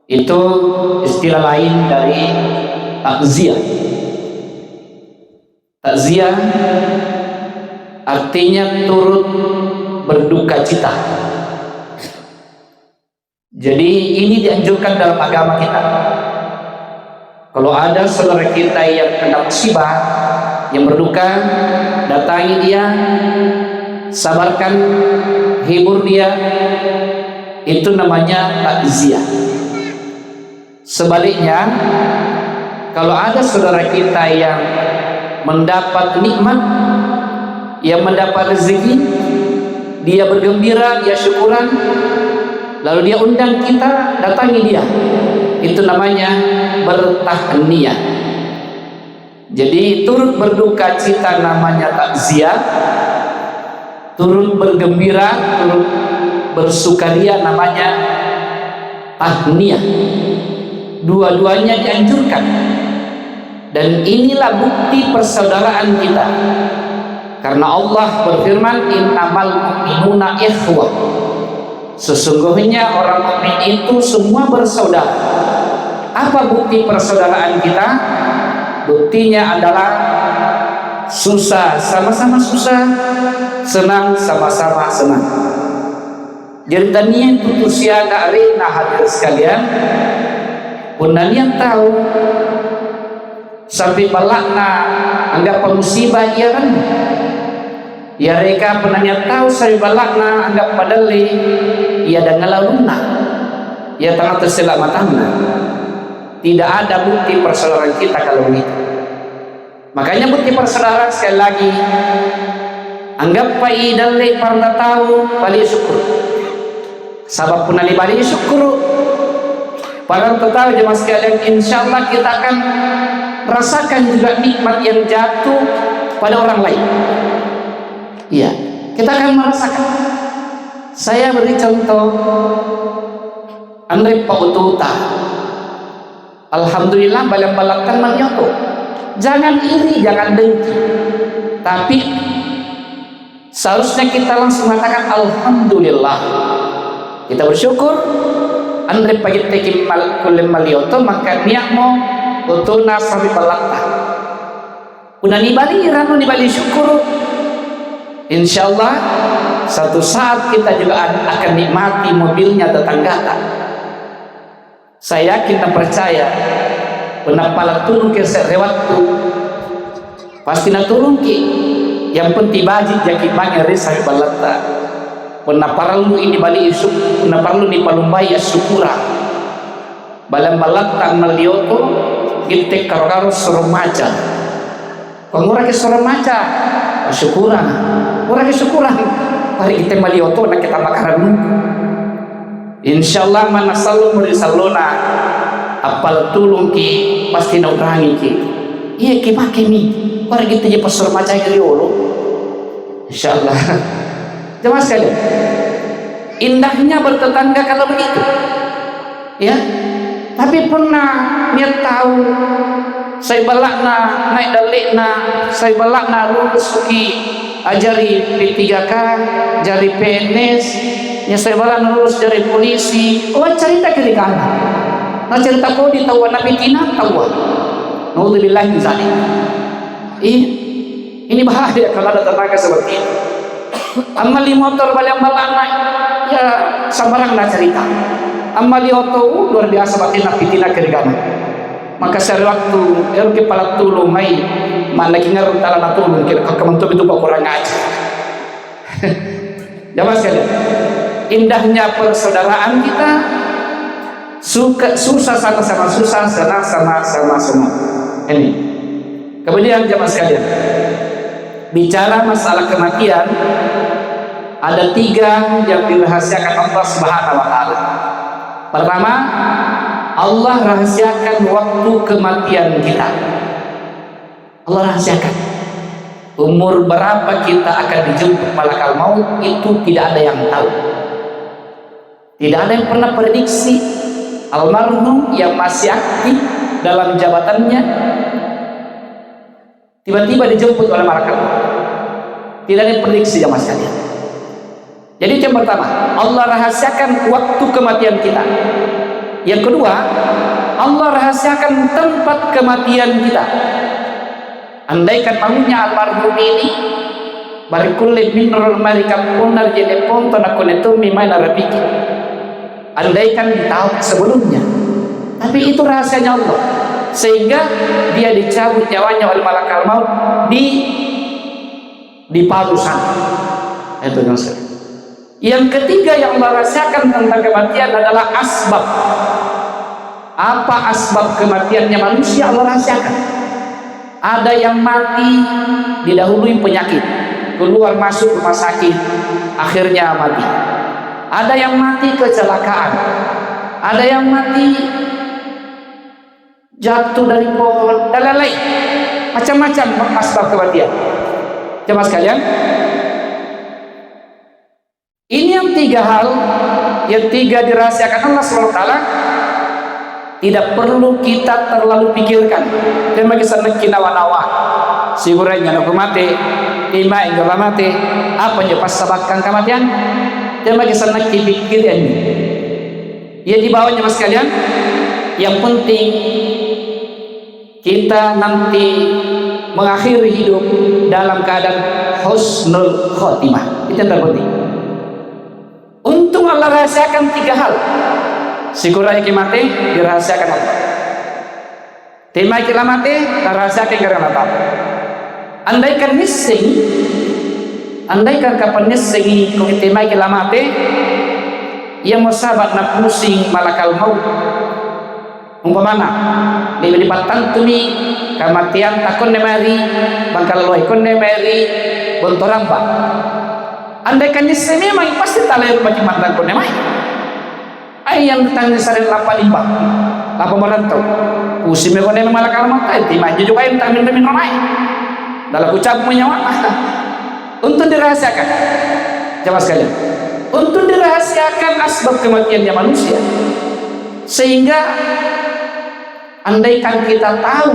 Itu istilah lain dari takziah. Takziah artinya turut berduka cita. Jadi ini dianjurkan dalam agama kita. Kalau ada saudara kita yang kena musibah, yang berduka, datangi dia, sabarkan, hibur dia. Itu namanya takziah. Sebaliknya, kalau ada saudara kita yang mendapat nikmat, yang mendapat rezeki, dia bergembira, dia syukuran, lalu dia undang kita, datangi dia, itu namanya bertahniyah. Jadi turut berduka cita namanya takziah, turut bergembira, turut bersukaria namanya tahniyah. Dua-duanya dianjurkan, dan inilah bukti persaudaraan kita. Karena Allah berfirman, innamal mu'minuna ikhwah. Sesungguhnya orang mukmin itu semua bersaudara. Apa bukti persaudaraan kita? Buktinya adalah susah sama-sama susah, senang sama-sama senang. Jadi tanian tutusia dari hadir sekalian, pun nanian tahu sampai balakna anggap musibah iya kan? Ya mereka penanya tahu sampai balakna anggap padali ia dan ngalaluna, ia tengah terselamatana. Tidak ada bukti persaudaraan kita kalau begitu. Makanya bukti persaudaraan sekali lagi, anggap pai dalai parda tahu bali syukur. Sabab pun ali bali syukur. Para tahu jemaah sekalian, insyaallah kita akan rasakan juga nikmat yang jatuh pada orang lain. Iya, kita akan merasakan. Saya beri contoh, Andre Pak Ututa. Alhamdulillah balak-balakkan manyoto. Jangan iri, jangan dengki. Tapi seharusnya kita langsung mengatakan alhamdulillah. Kita bersyukur. Andre pagi tekim kulim malioto maka niat mo utuna sabi balakta. Una ni bali rano ni bali syukur. Insyaallah satu saat kita juga akan nikmati mobilnya tetangga. Saya yakin dan percaya penapala turun ke waktu pasti na turun ki. Yang penting baji jaki banyak resa balakta. Penaparlu ini bali isuk, penaparlu ni palumbai syukura. Balam balakta malioto kita karo-karo soromaca. Pengurang ke soromaca syukuran. Orang syukuran. Hari kita malioto nak kita bakaran. Insyaallah mana selalu merisalona apal tulung ki pasti na urangi ki. Iya ki makimi. Orang kita je pasor maca kriolo. Insyaallah. Jemaah sekalian, indahnya bertetangga kalau begitu, ya. Tapi pernah niat tahu, saya balakna naik dalikna, saya balakna lulus ki ajari P3K, jari PNS, ya saya balakna lulus jari polisi. Oh cerita kiri kanan, nah cerita kau ditahu nabi tina tahu, naudzubillah min zalik. Ini bahaya kalau ada tenaga seperti itu. Amali motor balang-balang ya sambarang na cerita. Amali auto luar biasa batin pitina kiri kanan. Maka seri waktu el kepala tulung mai mana kingar talana tulung kira kementum itu kok kurang aja. Jamaah sekalian, indahnya persaudaraan kita, susah sama-sama susah, senang sama-sama senang. Ini. Kemudian jamaah sekalian, bicara masalah kematian, ada 3 yang dirahasiakan Allah Subhanahu wa taala. Pertama, Allah rahasiakan waktu kematian kita. Allah rahasiakan. Umur berapa kita akan dijemput malakal maut itu tidak ada yang tahu. Tidak ada yang pernah prediksi. Almarhum yang masih aktif dalam jabatannya tiba-tiba dijemput oleh malaikat maut. Tidak ada yang prediksi jamaah sekalian. Jadi yang pertama, Allah rahasiakan waktu kematian kita. Yang kedua, Allah rahasiakan tempat kematian kita. Andaikan mamunya almarhum ini barikulle minrul marikam punar jene ponton aku netumi maina rapiki. Andaikan tahu sebelumnya, tapi itu rahasianya Allah, sehingga dia dicabut nyawanya oleh malaikat maut di palu sana. Itu yang saya. Yang ketiga yang Allah rasakan tentang kematian adalah asbab. Apa asbab kematiannya manusia Allah rasakan. Ada yang mati didahului penyakit, keluar masuk rumah sakit, akhirnya mati. Ada yang mati kecelakaan, ada yang mati jatuh dari pohon dan lain-lain, macam-macam asbab kematian. Jemaah sekalian, ini yang tiga hal, yang tiga dirahasiakan Allah SWT, tidak perlu kita terlalu pikirkan. Dan bagi sana kinawa-nawa, siguranya nak mati, ima ingin mati, apa yang pas sabakkan kematian? Dan bagi sana pikiran ini, ya di bawahnya mas kalian. Yang penting kita nanti mengakhiri hidup dalam keadaan husnul khotimah. Itu yang terpenting. Untung Allah rahasiakan tiga hal. Siguranya mati dirahasiakan Allah. Tema kita mati dirahasiakan karena apa? Andaikan missing, andaikan kapan missing kung tema kita mati, yang mau sahabat nak pusing malakal maut. Umpamana lipat tantumi kematian takon nemari bangkal loy kon nemari bontoramba. Andaikan missing memang pasti taler bagi mantan kon nemai. Yang datang di sari lapa merantau pusing mekone malakal maut itu maju juga yang tak minum ramai dalam ucap menyawa. Untuk dirahasiakan jemaah sekalian, untuk dirahasiakan asbab kematiannya manusia, sehingga andaikan kita tahu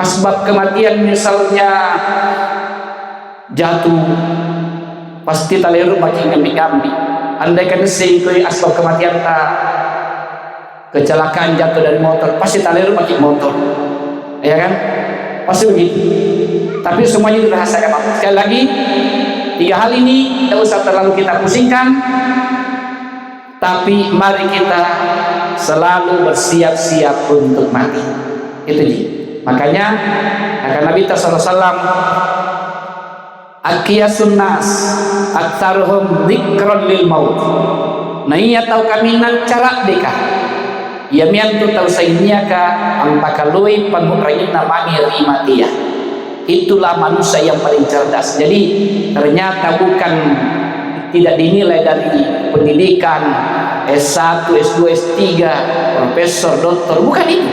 asbab kematian, misalnya jatuh pasti taleru bagi ngambi-ngambi. Andaikan sehingga asbab kematian kecelakaan jatuh dari motor, pasti taleru pakai motor, ya kan? Pasti begitu. Tapi semuanya dirahasiakan. Sekali lagi, tiga hal ini tidak usah terlalu kita pusingkan, tapi mari kita selalu bersiap-siap untuk mati. Itu ji. Makanya akan Nabi SAW Akiyasun nas aktaruhum dzikron lil maut. Nah iya tahu kami nang cara deka. Ya miantu tahu sainya ka ampakalui panhukrain namanya rimatiyah. Itulah manusia yang paling cerdas. Jadi ternyata bukan tidak dinilai dari pendidikan S1, S2, S3, profesor, doktor, bukan itu.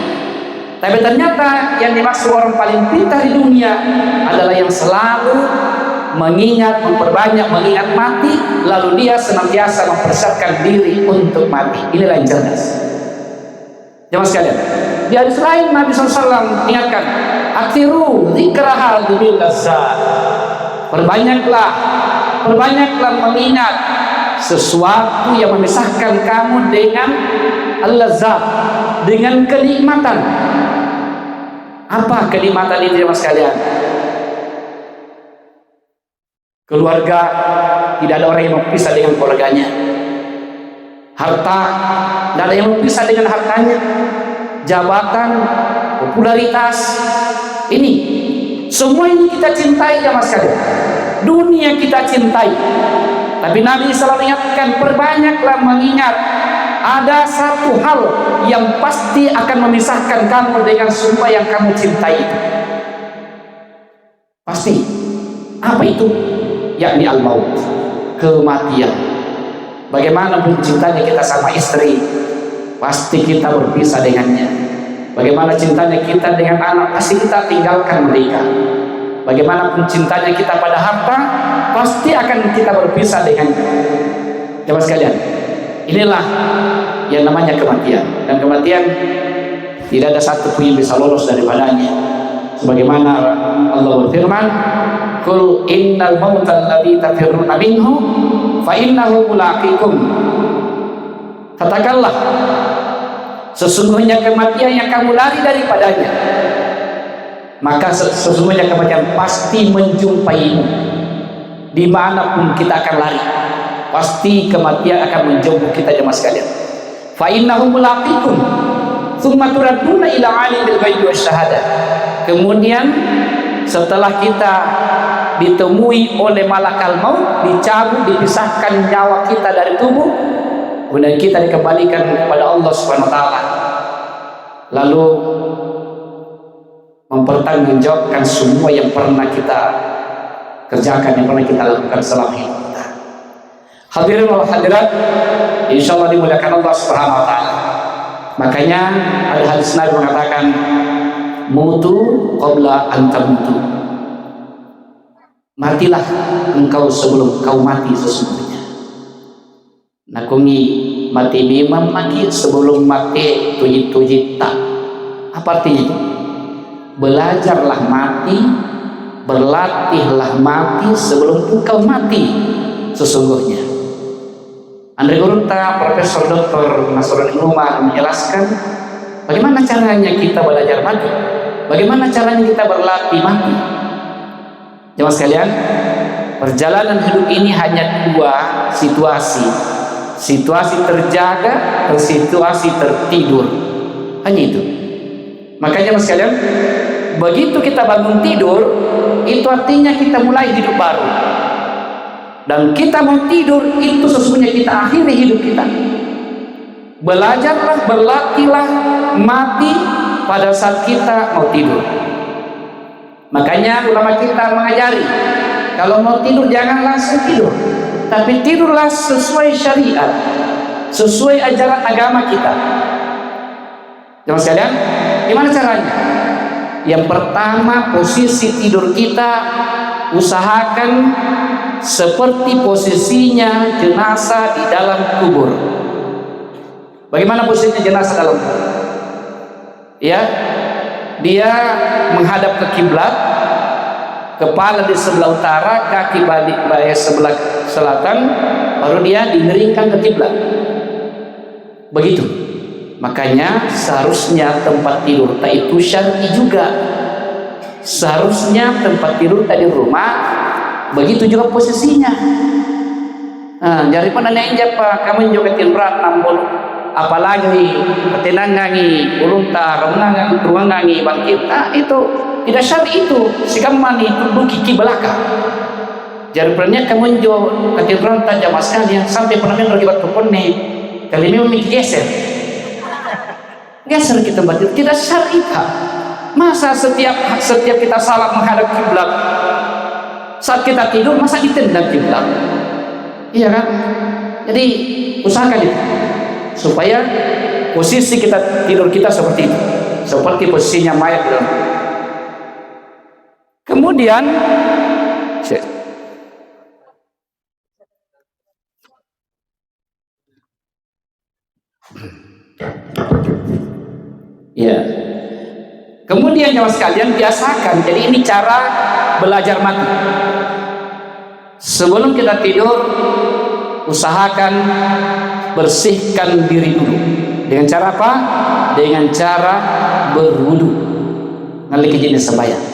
Tapi ternyata yang dimaksud orang paling pintar di dunia adalah yang selalu mengingat, memperbanyak mengingat mati, lalu dia senantiasa mempersiapkan diri untuk mati. Inilah yang cerdas. Jemaah sekalian, di hadis lain Nabi SAW ingatkan, akhiru zikrahal bil lazzat. Perbanyaklah mengingat sesuatu yang memisahkan kamu dengan al-lazzat, dengan kenikmatan. Apa kenikmatan itu jemaah sekalian? Keluarga, tidak ada orang yang berpisah dengan keluarganya. Harta, tidak ada yang berpisah dengan hartanya. Jabatan, popularitas, ini semua ini kita cintai jemaah sekalian. Dunia kita cintai. Tapi Nabi selalu ingatkan, perbanyaklah mengingat ada satu hal yang pasti akan memisahkan kamu dengan semua yang kamu cintai itu. Pasti. Apa itu? Yakni al-maut, kematian. Bagaimana pun cintanya kita sama istri, pasti kita berpisah dengannya. Bagaimana cintanya kita dengan anak, pasti kita tinggalkan mereka. Bagaimana pun cintanya kita pada harta, pasti akan kita berpisah dengannya. Jemaah sekalian, inilah yang namanya kematian. Dan kematian tidak ada satu pun yang bisa lolos daripadanya. Sebagaimana Allah berfirman, "Qul innal mautal ladzi tafirruna minhu fa innahu mulaqikum." Katakanlah, Sesungguhnya kematian yang kamu lari daripadanya, maka sesungguhnya kematian pasti menjumpaimu. Dimanapun kita akan lari, pasti kematian akan menjemput kita jemaah sekalian. Fa innahu mulaqikum tsumma turadduna ila alimil ghaibi wasyahadah. Kemudian setelah kita ditemui oleh malakal maut, dicabut, dipisahkan nyawa kita dari tubuh, kemudian kita dikembalikan kepada Allah Subhanahu wa taala, lalu mempertanggungjawabkan semua yang pernah kita kerjakan, yang pernah kita lakukan selama hidup kita. Hadirin wal hadirat, insyaallah dimuliakan Allah Subhanahu wa taala. Makanya ada hadis Nabi mengatakan, mutu qabla an tamutu. Matilah engkau sebelum kau mati sesungguhnya. Nakungi mati bimam mati sebelum mati tuji tak. Apa artinya itu? Belajarlah mati, berlatihlah mati sebelum engkau mati sesungguhnya. Andre Gurunta, Profesor Dr. Nasruddin Umar menjelaskan bagaimana caranya kita belajar mati, bagaimana caranya kita berlatih mati. Jemaah sekalian, perjalanan hidup ini hanya dua situasi. Situasi terjaga dan situasi tertidur. Hanya itu. Makanya jemaah sekalian, begitu kita bangun tidur, itu artinya kita mulai hidup baru. Dan kita mau tidur, itu sesungguhnya kita akhiri hidup kita. Belajarlah, berlatihlah mati pada saat kita mau tidur. Makanya ulama kita mengajari, kalau mau tidur jangan langsung tidur, tapi tidurlah sesuai syariat, sesuai ajaran agama kita. Jemaah sekalian, gimana caranya? Yang pertama, posisi tidur kita usahakan seperti posisinya jenazah di dalam kubur. Bagaimana posisinya jenazah dalam kubur? Ya, dia menghadap ke kiblat, kepala di sebelah utara, kaki balik sebelah selatan, baru dia dimiringkan ke kiblat. Begitu. Makanya seharusnya tempat tidur tak itu syar'i juga. Seharusnya tempat tidur tak di rumah, begitu juga posisinya. Dari mana yang japa kamu juga tinrat nambol, apalagi ketenangangi, ulunta, kemenangan, tuangangi, bangkit. Itu tidak syar'i itu. Sikamani tunduk kiki belakang. Jadi pernah kamu jo ketinrat tak jamaah sekalian sampai pernah berkibat kupone kali ini memiliki geser kita batin, tidak syar'i. Masa setiap kita salat menghadap kiblat, saat kita tidur masa ditendang kiblat? Iya kan? Jadi usahakan itu supaya posisi kita tidur kita seperti itu, seperti posisinya mayat di dalam. Kemudian ya. Kemudian jemaah sekalian biasakan. Jadi ini cara belajar mati. Sebelum kita tidur, usahakan bersihkan diri dulu. Dengan cara apa? Dengan cara berwudu. Ngalih jenis sembahyang.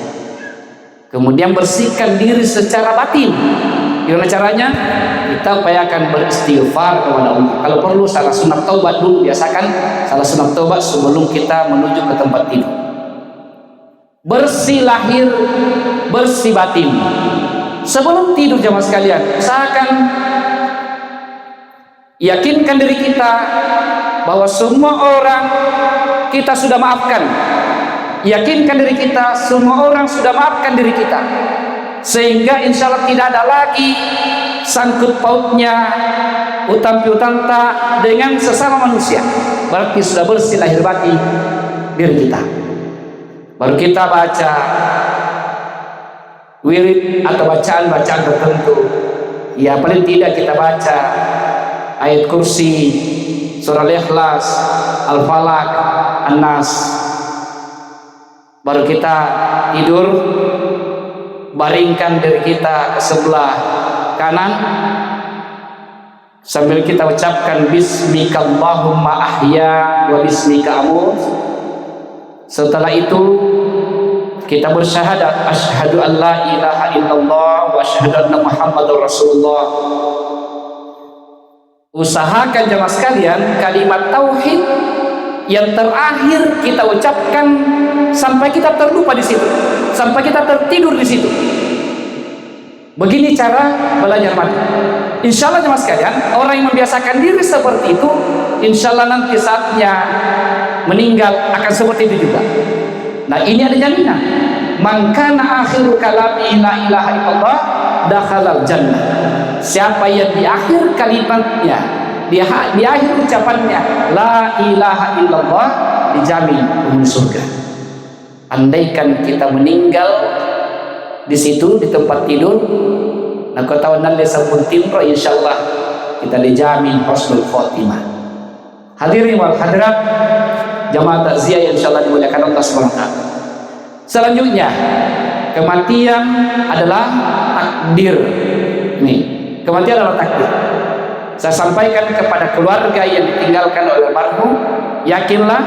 Kemudian bersihkan diri secara batin. Gimana caranya? Kita upayakan beristighfar kepada Allah. Kalau perlu salah sunat taubat dulu, biasakan salah sunat taubat sebelum kita menuju ke tempat tidur. Bersih lahir, bersih batin. Sebelum tidur jemaah sekalian, usahakan yakinkan diri kita bahwa semua orang kita sudah maafkan. Yakinkan diri kita semua orang sudah maafkan diri kita, sehingga insya Allah tidak ada lagi sangkut pautnya utang piutang tak dengan sesama manusia. Berarti sudah bersih lahir batin diri kita. Baru kita baca wirid atau bacaan-bacaan tertentu. Ya paling tidak kita baca ayat kursi, surah Al-Ikhlas, Al-Falaq, An-Nas. Baru kita tidur, baringkan diri kita ke sebelah kanan, sambil kita ucapkan bismika Allahumma ahya wa bismika amut. Setelah itu kita bersyahadat asyhadu an la ilaha illallah wa asyhadu anna Muhammadar Rasulullah. Usahakan jemaah sekalian kalimat tauhid yang terakhir kita ucapkan sampai kita terlupa di situ, sampai kita tertidur di situ. Begini cara belajar mati. Insya Allah jemaah sekalian, orang yang membiasakan diri seperti itu, insya Allah nanti saatnya meninggal akan seperti itu juga. Nah, ini ada jaminan. Man kana akhiru kalami la ilaha illallah dakhalal jannah. Siapa yang di akhir kalimatnya, di akhir ucapannya la ilaha illallah, dijamin penghuni surga. Andaikan kita meninggal di situ di tempat tidur, nah kau tahu nanti sabun timro, insyaallah kita dijamin husnul khotimah. Hadirin wal hadirat jamaah takziah yang insyaallah dimuliakan Allah Subhanahu wa taala. Selanjutnya, kematian adalah takdir. Ini, kematian adalah takdir. Saya sampaikan kepada keluarga yang ditinggalkan oleh almarhum, yakinlah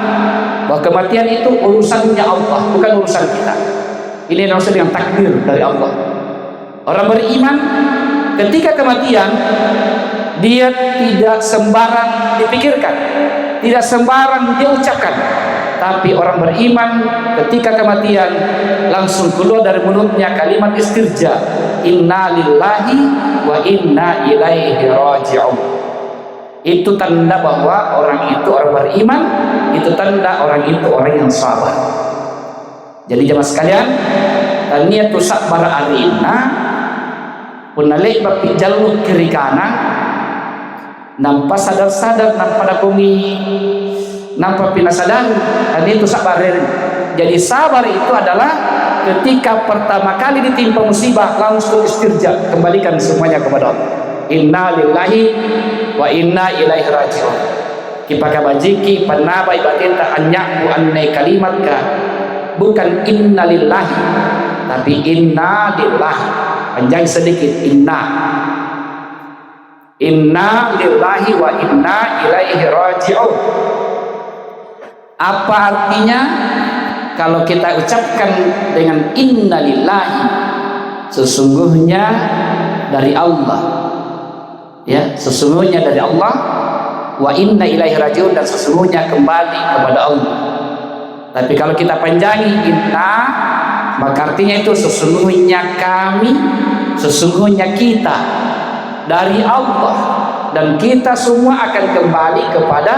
bahwa kematian itu urusannya Allah, bukan urusan kita. Ini adalah urusan yang takdir dari Allah. Orang beriman ketika kematian dia tidak sembarang dipikirkan, tidak sembarang diucapkan, tapi orang beriman ketika kematian langsung keluar dari mulutnya kalimat istirja, inna lillahi wa inna ilaihi raji'un. Itu tanda bahwa orang itu orang beriman, itu tanda orang itu orang yang sabar. Jadi jemaah sekalian, taniyatu sabar arina punalik bapi jalur kiri kanan nampak sadar-sadar nampak kumi nampak pinasadar, dan itu sabar. Jadi sabar itu adalah ketika pertama kali ditimpa musibah langsung istirja, kembalikan semuanya kepada Allah. Inna lillahi wa inna ilaihi raji'un. Kipaka bajiki panabai batinta anyaku annai kalimatka, bukan inna lillahi tapi inna lillahi, panjang sedikit, inna lillahi wa inna ilaihi raji'un. Apa artinya? Kalau kita ucapkan dengan inna lillahi, sesungguhnya dari Allah, ya, sesungguhnya dari Allah, wa inna ilaihi raji'un, dan sesungguhnya kembali kepada Allah. Tapi kalau kita panjangi inna, maka artinya itu sesungguhnya kami, sesungguhnya kita dari Allah, dan kita semua akan kembali kepada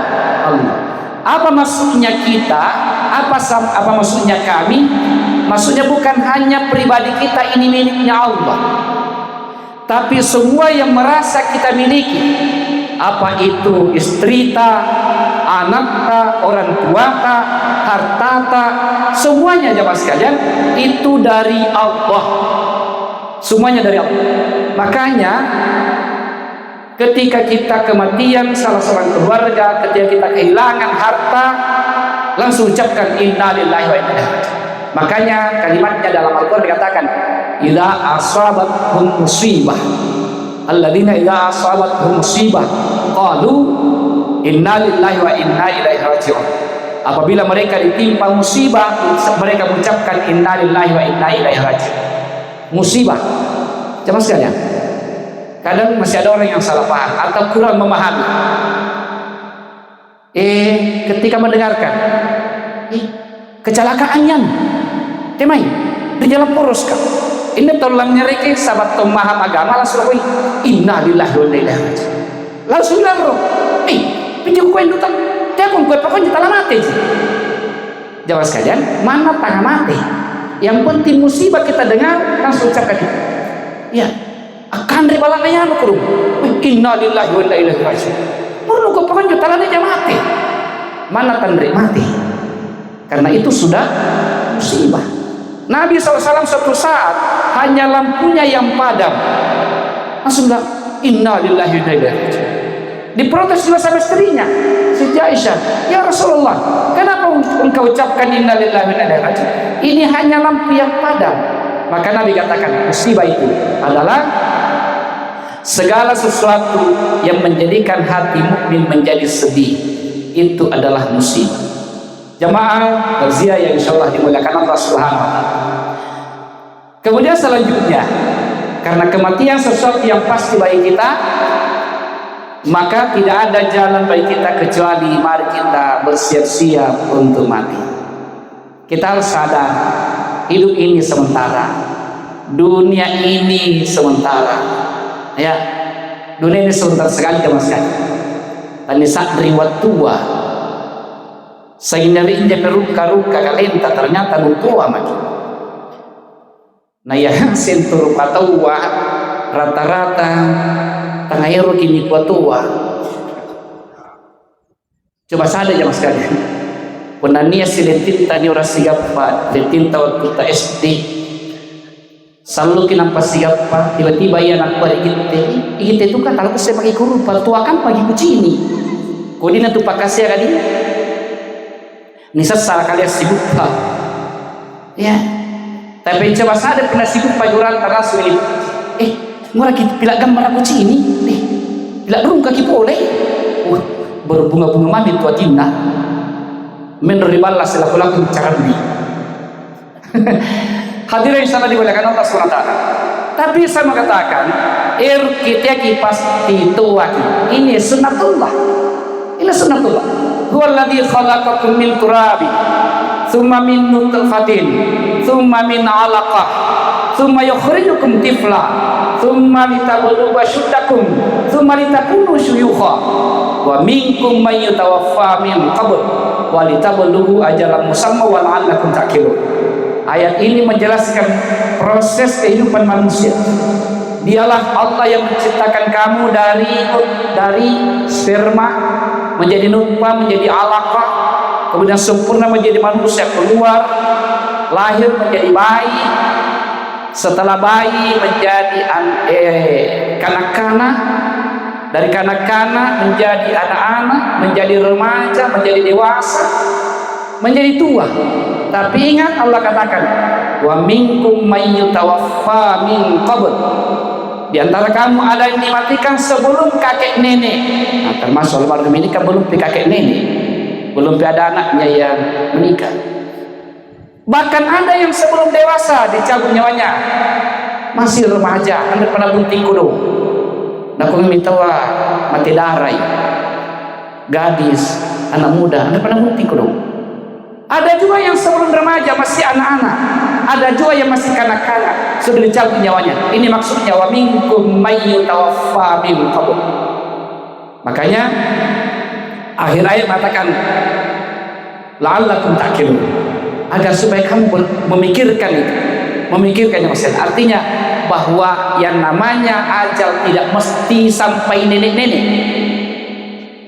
Allah. Apa maksudnya kita? Apa maksudnya kami? Maksudnya bukan hanya pribadi kita ini miliknya Allah, tapi semua yang merasa kita miliki, apa itu istri ta, anak ta, orang tua ta, harta ta, semuanya jemaah sekalian itu dari Allah. Semuanya dari Allah. Makanya ketika kita kematian salah seorang keluarga, ketika kita kehilangan harta, langsung ucapkan inna lillahi wa inna ilaihi raji'un. Makanya kalimatnya dalam Al-Quran dikatakan idza asabathum musibah, alladzina idza asabathum musibah qalu inna lillahi wa inna ilaihi raji'un. Apabila mereka ditimpa musibah, mereka mengucapkan inna lillahi wa inna ilaihi raji'un. Musibah, jemaah sekalian, kadang masih ada orang yang salah paham atau kurang memahami. Ketika mendengarkan kecelakaannya temai di jalan poros kan, ini tolongnya reke sahabat pemaham agama langsung inna lillahi wa inna ilaihi raji'un. Langsung laro pinjau koin duta telepon koin pokoknya telah mati. Jawab sekalian, mana tengah mati, yang penting musibah kita dengar langsung ucapkan itu, ya akan ribalannya lu kurung inna lillahi wa inna ilaihi raji'un. Murnu kau pokoknya telah dia mati, mana tandri mati, karena itu sudah musibah. Nabi SAW suatu saat hanya lampunya yang padam, langsung bilang inna lillahi wa inna ilaihi raji'un. Diprotes juga sama istrinya Siti Aisyah, ya Rasulullah, kenapa engkau ucapkan inna lillahi wa inna ilaihi raji'un? Ini hanya lampu yang padam. Maka Nabi katakan musibah itu adalah segala sesuatu yang menjadikan hati mukmin menjadi sedih itu adalah musibah. Jamaah takziah yang insyaallah dimuliakan Allah Subhanahu wa taala. Kemudian selanjutnya, karena kematian sesuatu yang pasti bagi kita, maka tidak ada jalan bagi kita kecuali mari kita bersiap-siap untuk mati. Kita harus sadar hidup ini sementara, dunia ini sementara. Ya, dunia ini sebentar sekali jemaah sekali. Tani sadri wa tua. Saginari inja peruka-ruka kalenta ternyata tua makin. Nah ya sentur patawa rata-rata tangayro kini tua. Coba sadar jemaah sekali. Punania siletinta ni orang sigapa, letinta waktu ta SD. Selalu kinampa sigapa, tiba-tiba ia nak pada kita itu kan kalau saya pakai kurung, pertuakan pagi kucini. Kodina tu pakasya kali. Nisa salah kalian sibuk pak. Ya. Tapi coba sadar kena sibuk pajuran tarasu ini. Murah kita pilak gambar kucini. Pilak burung kaki boleh. Berbunga-bunga mami tua tina. Menerimalah selaku-laku bicara duit. Hadirin insyaallah dimuliakan Allah SWT. Tapi saya mengatakan kita pasti tua. Ini sunnatullah. Ini sunnatullah. Huwa alladzi khalaqakum min turabin, thumma min nutfatin, thumma min 'alaqah, thumma yukhrijukum tifla, thumma litablughu ashuddakum, thumma litakunu syuyukha, wa minkum man yutawaffa min qabl, wa litablughu ajalan musamma wa la'allakum ta'qilun. Ayat ini menjelaskan proses kehidupan manusia. Dialah Allah yang menciptakan kamu dari sperma menjadi nutfah, menjadi alaqah, kemudian sempurna menjadi manusia, keluar lahir menjadi bayi, setelah bayi menjadi kanak-kanak, dari kanak-kanak menjadi anak-anak, menjadi remaja, menjadi dewasa, menjadi tua. Tapi ingat Allah katakan, wa minkum may yutawaffa min qabl. Di antara kamu ada yang dimatikan sebelum kakek nenek. Nah, termasuk almarhum ini kan belum kakek nenek, belum ada anaknya yang menikah. Bahkan ada yang sebelum dewasa dicabut nyawanya, masih remaja, anda pernah bunting kudu. Nah, kau minta mati darai, gadis, anak muda, anda pernah bunting kudu. Ada juga yang sebelum remaja masih anak-anak, ada juga yang masih kanak-kanak sudah dicabut nyawanya. Ini maksudnya wa minkum may yutawaffa min qabl. Makanya akhir ayat mengatakan la'allakum ta'qilun, agar supaya kamu memikirkan itu, memikirkannya maksudnya. Artinya bahwa yang namanya ajal tidak mesti sampai nenek-nenek,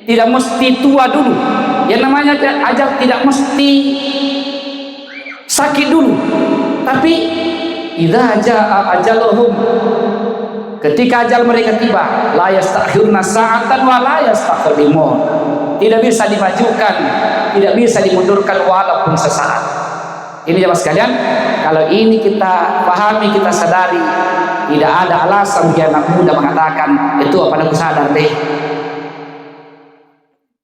tidak mesti tua dulu. Yang namanya ajal tidak mesti sakit dulu. Tapi idza jaa ajaluhum, ketika ajal mereka tiba, la yastakhiruna sa'atan wa la yastaqdimun. Tidak bisa dimajukan, tidak bisa dimundurkan walaupun sesaat. Ini jemaah sekalian, kalau ini kita pahami, kita sadari, tidak ada alasan bagi anak muda mengatakan itu apa aku sadar deh,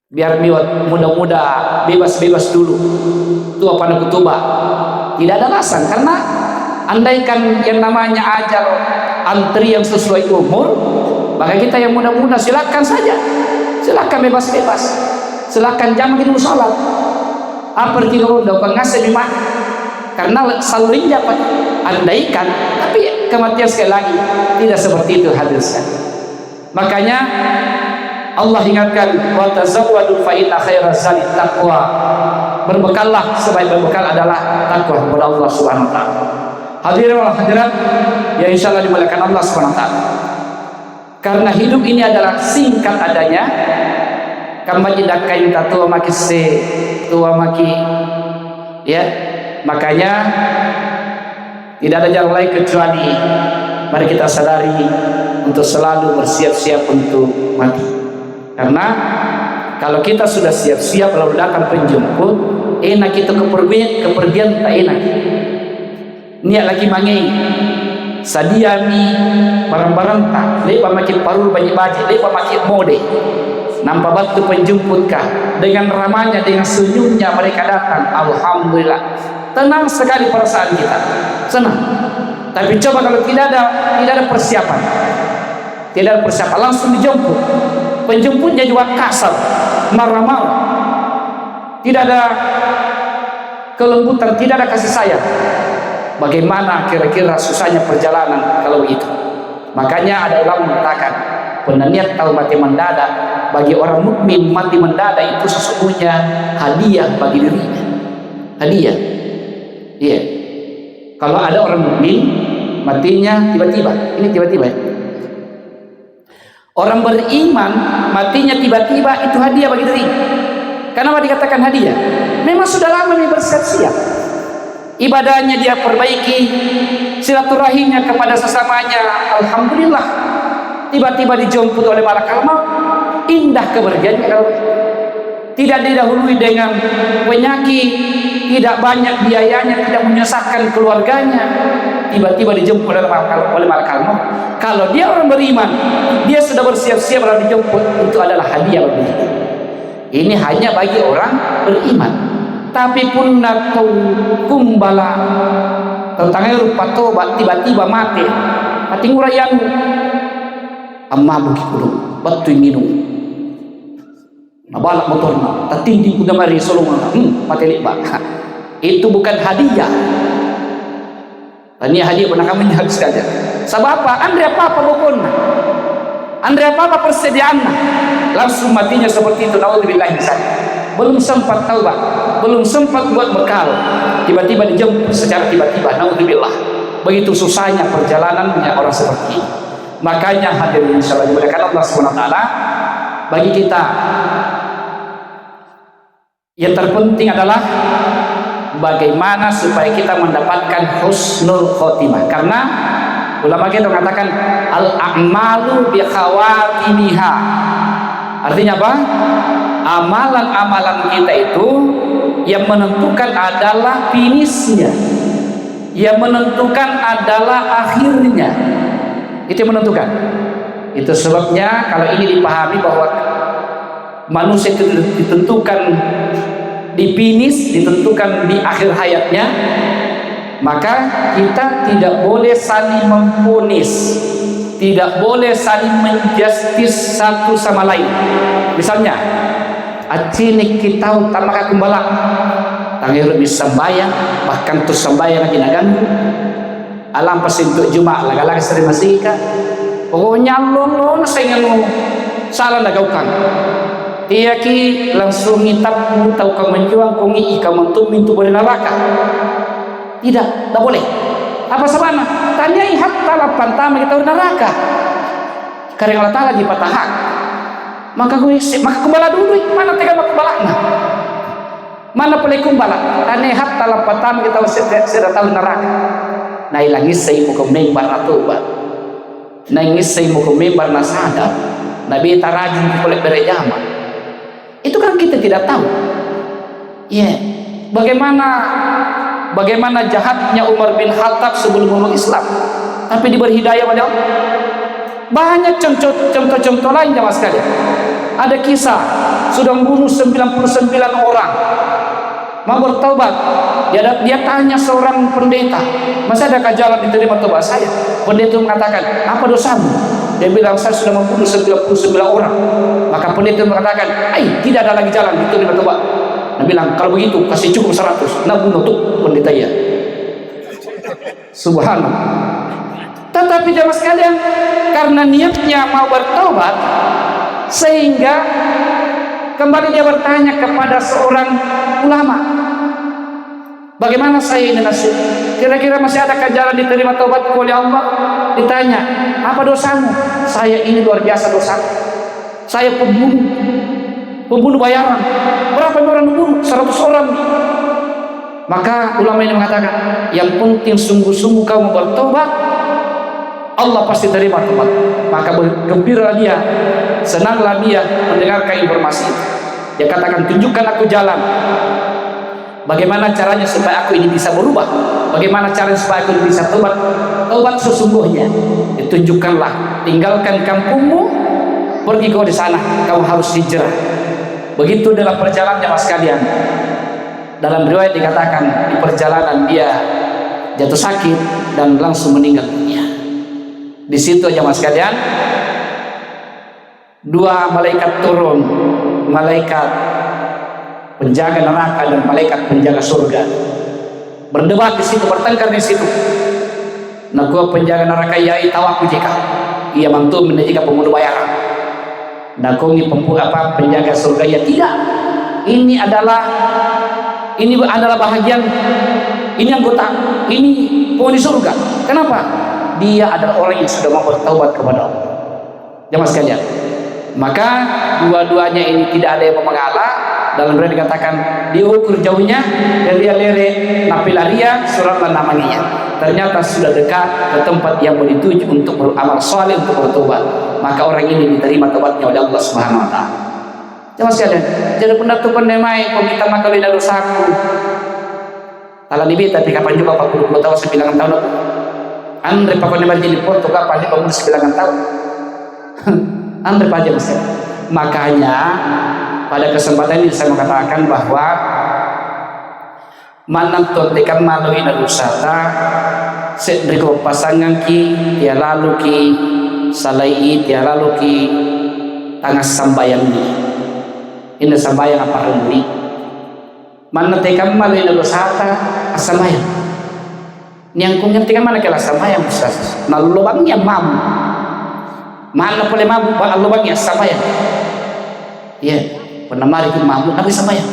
biar muda-muda bebas-bebas dulu, itu apa nak kutubah. Tidak ada alasan, karena andaikan yang namanya ajal antri yang sesuai umur, maka kita yang muda-muda silakan saja, silakan bebas-bebas, silakan jangan kita salat apa kilo udah pengasih memang, karena selalu dapat andaikan. Tapi kematian sekali lagi tidak seperti itu hadisnya. Makanya Allah ingatkan, wa tazawwadu fa inna khairaz zadi taqwa. Berbekallah, sebaik berbekal adalah takwa kepada Allah Subhanahu wa taala. Hadirin wal hadirat yang insyaallah dimuliakan Allah Subhanahu wa taala. Karena hidup ini adalah singkat adanya, kama jidakain tatua maki se tua maki, ya. Makanya tidak ada jalan lain kecuali mari kita sadari untuk selalu bersiap-siap untuk mati. Karena kalau kita sudah siap-siap lalu datang penjemput, enak kita kepergian tak enak. Niat lagi mangai, sadiami barang-barang tak lepa makin parur banyak baji lepa makin mode nampak batu penjemputkah dengan ramanya dengan senyumnya mereka datang. Alhamdulillah, tenang sekali perasaan kita, senang. Tapi coba kalau tidak ada persiapan, langsung dijemput, penjemputnya juga kasar, marah-marah, tidak ada kelembutan, tidak ada kasih sayang. Bagaimana kira-kira susahnya perjalanan kalau begitu? Makanya ada ulama mengatakan, penaniat tahu mati mendadak bagi orang mukmin, mati mendadak itu sesungguhnya hadiah bagi dirinya. Hadiah. Iya. Kalau ada orang mukmin matinya tiba-tiba, ini tiba-tiba ya. Orang beriman matinya tiba-tiba itu hadiah bagi dirinya. Kenapa dikatakan hadiah? Memang sudah lama dia bersiap-siap. Ibadahnya dia perbaiki, silaturahimnya kepada sesamanya. Alhamdulillah, tiba-tiba dijemput oleh malaikat maut. Indah kepergiannya kalau tidak didahului dengan penyakit, tidak banyak biayanya, tidak menyusahkan keluarganya, tiba-tiba dijemput oleh malaikat maut. Kalau dia orang beriman, dia sudah bersiap-siap lalu dijemput, itu adalah hadiah bagi dia. Ini hanya bagi orang beriman. Tapi pun natau kumbala tentang rupa tobat tiba-tiba mati ngurayan amma buki kudu batu minum nabalak motorna tatinding kuda mari solongan mati liba. Itu bukan hadiah. Ini hadiah pernah kami habis saja. Sebab apa? Andre apa bukonna, andre apa persediaanna, langsung matinya seperti itu. Naudzubillah misalnya. Belum sempat taubat, belum sempat buat bekal, tiba-tiba dijemput secara tiba-tiba. Naudzubillah. Begitu susahnya perjalanannya orang seperti ini. Makanya hadirin insyaallah dimuliakan Allah Subhanahu wa taala, bagi kita yang terpenting adalah bagaimana supaya kita mendapatkan husnul khotimah. Karena ulama kita mengatakan al-a'malu bi khawatimiha. Artinya apa? Amalan-amalan kita itu yang menentukan adalah finishnya, yang menentukan adalah akhirnya. Itu yang menentukan. Itu sebabnya kalau ini dipahami bahwa manusia itu ditentukan di finish, ditentukan di akhir hayatnya, maka kita tidak boleh saling memvonis, tidak boleh saling menjustis satu sama lain. Misalnya acinik kita utama kumbalak tangir bisa sembahyang, bahkan tu sembahyang lagi nagan alam pasintuk Jumat laga-laga sering masika pokoknya lon saya ingin salah nagaukan dia ki langsung ngitap tahu kau menjuang kau ngi kau mentumin tu boleh neraka. Tidak boleh. Apa sabana tanyai hatta lapan tama kita neraka karena Allah Ta'ala di patahak. Maka kumbala dulu, mana tega kumbalakna, mana boleh kumbala tanyai hatta lapan tama kita sudah tahu neraka. Nailangis say mo kung member na tuba, naingis say mo kung member na sadar, nabi tarajin kulit berejama. Itu kan kita tidak tahu. Ya, bagaimana jahatnya Umar bin Khattab sebelum masuk Islam, tapi diberi hidayah oleh Allah. Banyak contoh-contoh lain jamaah sekalian. Ada kisah sudah membunuh 99 orang, mau bertaubat. Dia tanya seorang pendeta, masih adakah jalan diterima tobat saya? Pendeta mengatakan, apa dosamu? Dia bilang, saya sudah membunuh 99 orang. Maka pendeta mengatakan, tidak ada lagi jalan diterima tobat. Dia bilang, kalau begitu kasih cukup 100. Nah bunuh tuh pendeta ya. Subhanallah. Tetapi jamaah sekalian, karena niatnya mau bertobat, sehingga kembali dia bertanya kepada seorang ulama, bagaimana saya ini nasib? Kira-kira masih adakah jalan diterima taubat oleh Allah? Ditanya, apa dosamu? Saya ini luar biasa dosa. Saya pembunuh bayaran. Berapa orang membunuh? 100 orang. Maka ulama ini mengatakan, yang penting sungguh-sungguh kamu bertobat, Allah pasti terima tobat. Maka bergembira dia, senanglah dia mendengarkan informasi itu. Dia katakan, tunjukkan aku jalan. Bagaimana caranya supaya aku ini bisa berubah? Bagaimana caranya supaya aku ini bisa tobat? Tobat sesungguhnya ditunjukkanlah, tinggalkan kampungmu, pergi kau di sana, kamu harus hijrah. Begitu dalam perjalanan jemaah sekalian. Dalam riwayat dikatakan di perjalanan dia jatuh sakit dan langsung meninggal dunia. Di situ jemaah sekalian, dua malaikat turun, malaikat penjaga neraka dan malaikat penjaga surga, berdebat di situ, bertengkar di situ. Nah, gua penjaga neraka yai tahu aku jika ia mantu menjadi pembunuh bayaran. Nah, kau ini penjaga surga ya tidak. Ini adalah bahagian, ini anggota, ini penghuni surga. Kenapa? Dia adalah orang yang sudah mau bertaubat kepada Allah. Jemaah sekalian, maka dua-duanya ini tidak ada yang mengalah. Dalam riwayat dikatakan diukur jauhnya dan dia lere napilaria suratlah namanya. Ternyata sudah dekat ke tempat yang mau dituju untuk beramal soleh, untuk bertobat. Maka orang ini diterima tobatnya oleh Allah Subhanahu Wa Taala. Jemaah sekalian, jadi benar tu pendemai kita maka lidah dosaku. Kalau lebih tapi kapan juga 40 tahun 9 tahun itu. Andre papa nemar jadi foto kapan dia umur 9 tahun. Andre aja Mas. Makanya pada kesempatan ini saya mengatakan bahwa manang tontekan malu ina dosata sedriko pasangan ki dia lalu ki salai dia lalu ki tanggas sambayang ni ina sambayang apa rumuri manang tekan malu ina dosata asambayang niang kung tekan mana kala sambayang ustaz nalubangnya mam mana boleh mam alubangnya sambayang ya pernah mari ke mampu tapi sambayang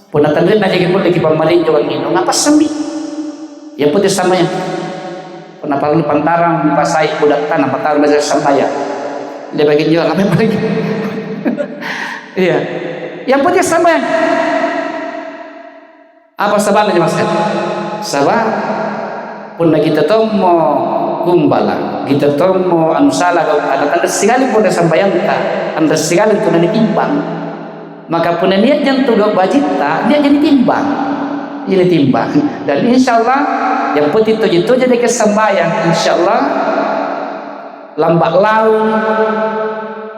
pernah tandrin aja kita lagi pamarin jawab ini ngapa sambi ya putih sambayang pernah paling pantarang di pasai budak tanah pantarang masih sambayang dia bagian jual apa lagi iya yang putih sambayang apa sabana mas sabah pernah kita tahu mau gumbala kita tahu mau anusala ada tanda sekali pun ada sambayang kita anda sekali pun ada timbang maka pun niat jantung bajita dia jadi timbang dan insyaallah yang putih itu jadi kesembayang insyaallah lambat laun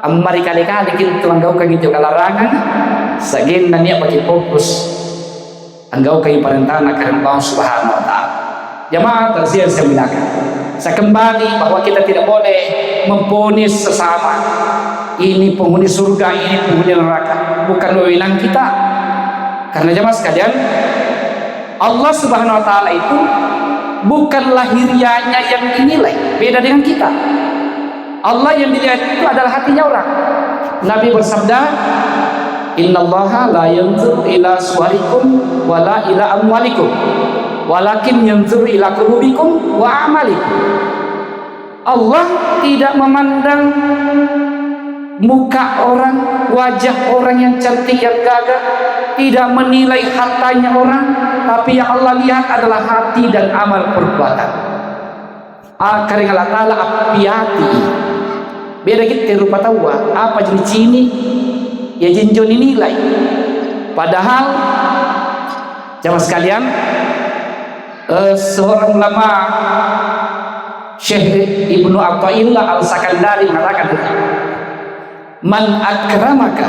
amari kali-kali kita anggau ke gitu kalarangan sagin dan niat bagi fokus anggau ke perintahna karena Allah Subhanahu Wa Taala. Jamaah tazkiyah saya bilakan saya kembali bahwa kita tidak boleh memponis sesama ini penghuni surga, ini penghuni neraka, bukan wewenang kita. Karena jemaah sekalian, Allah Subhanahu Wa Taala itu bukan lahirianya yang dinilai, beda dengan kita. Allah yang dilihat itu adalah hatinya orang. Nabi bersabda, Innallaha la yanzuru ila suwarikum wala ila amwalikum, walakin yanzuru ila qulubikum wa amalikum. Allah tidak memandang muka orang, wajah orang yang cantik, yang gagah, tidak menilai hartanya orang, tapi yang Allah lihat adalah hati dan amal perbuatan. Karena Allah Ta'ala apiati beda kita rupa tawa apa jenis ini ya jinjon nilai. Padahal jamaah sekalian, seorang ulama Syekh Ibnu Athaillah Al-Sakandari mengatakan man akramaka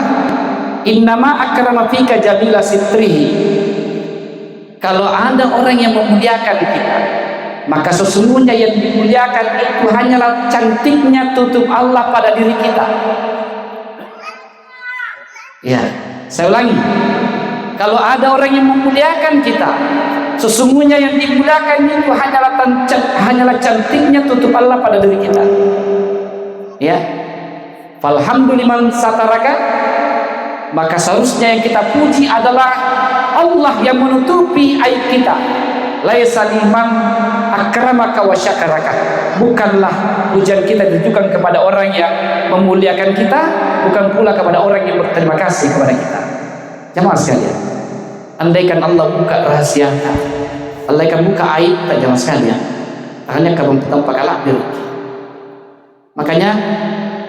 innama akrama fika jabila sitrihi. Kalau ada orang yang memuliakan kita, maka sesungguhnya yang dimuliakan itu hanyalah cantiknya tutup Allah pada diri kita. Ya, saya ulangi. Kalau ada orang yang memuliakan kita, sesungguhnya yang dimuliakan itu hanyalah cantiknya tutup Allah pada diri kita. Ya. Falhamdulillah sataraka, maka seharusnya yang kita puji adalah Allah yang menutupi aib kita. Laisa liman akramaka wa syakaraka. Bukanlah pujian kita ditujukan kepada orang yang memuliakan kita, bukan pula kepada orang yang berterima kasih kepada kita. Jamaah sekalian, andaikan Allah buka rahasia, andaikan buka aib tak jamaah sekalian, hanya kamu tempat kalah diri. Makanya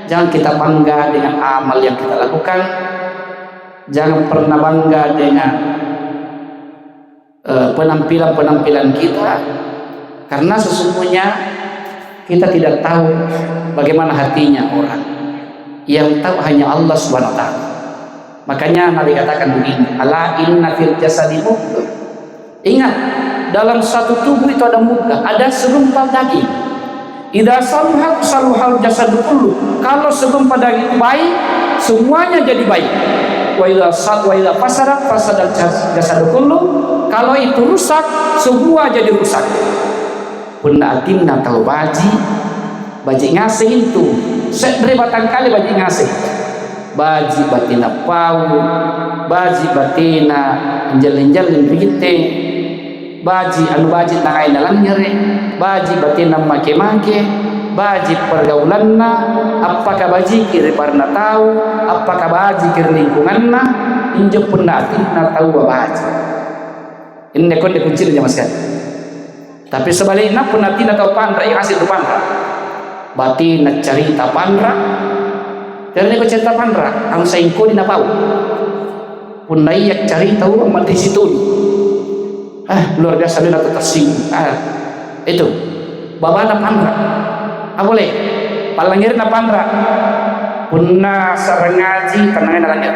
jangan kita bangga dengan amal yang kita lakukan. Jangan pernah bangga dengan penampilan-penampilan kita, karena sesungguhnya kita tidak tahu bagaimana hatinya orang. Yang tahu hanya Allah Subhanahu wa taala. Makanya Nabi katakan begini, ala inna fil jasadi mudghah. Ingat, dalam satu tubuh itu ada mudghah, ada segumpal daging. Idza saluhal jasadu kullu. Kalau segumpal daging itu baik, semuanya jadi baik. Wa idza fasadat jasadu kullu. Kalau itu rusak, semua jadi rusak. Punna atimna tahu baji ngasih itu sedre batang kali baji ngasih baji batina pau baji batina injel-injel bigite baji anu baji tangai dalam nyere baji batina make-make baji pergaulanna apakah baji kiri parna tahu apakah baji kiri lingkunganna injo punna atimna tahu baji ini konde kuncinya mas kan. Tapi sebaliknya pun nanti tahu pandra yang hasil tu pandra batin nak cerita pandra dan ni cerita pandra ang saingko di napau pun naiyak cerita orang mati situ luar biasa dia nak tersinggung itu baba na pandra boleh palangir na pandra pun na sarang ngaji tanangnya na langit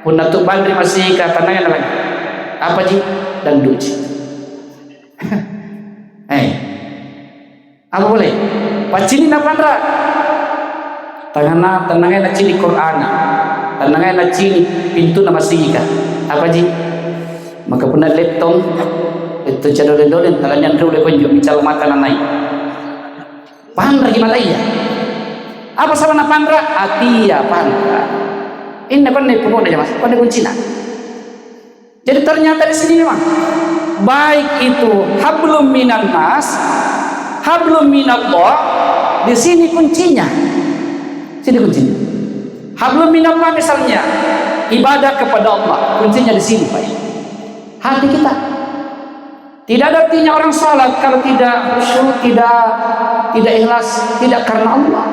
pun na tu bandri masih ka tanangnya na langit apa ji dan duci apa boleh? Pacini na pandra. Tanangnya na cini Quran. Tanangnya na cini pintu na masika. Apa ji? Maka puna letong itu cadol-cadol talanya ndru le konjo bicara mata na nai. Pandra gimana iya? Apa sama na pandra? Atia pandra. Ini kan ne pokok aja Mas. Pada kuncina. Jadi ternyata di sini memang baik itu hablum minan nas, hablum minallah, di sini kuncinya. Sini kuncinya. Hablum minallah misalnya ibadah kepada Allah, kuncinya di sini Pak. Hati kita. Tidak ada artinya orang salat kalau tidak khusyuk, tidak ikhlas, tidak karena Allah.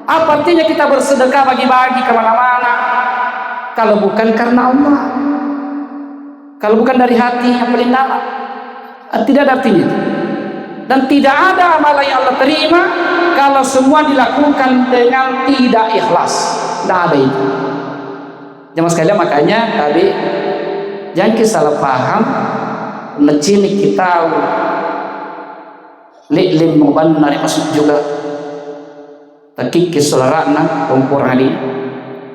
Apa artinya kita bersedekah bagi-bagi kemana-mana kalau bukan karena Allah? Kalau bukan dari hati yang paling dalam, tidak ada artinya itu. Dan tidak ada amalan yang Allah terima kalau semua dilakukan dengan tidak ikhlas. Tidak ada itu. Jemaah sekalian, makanya tadi jangan kita salah paham. Necini kita lilim moban nari masuk juga. Tapi kesolarana kompor hari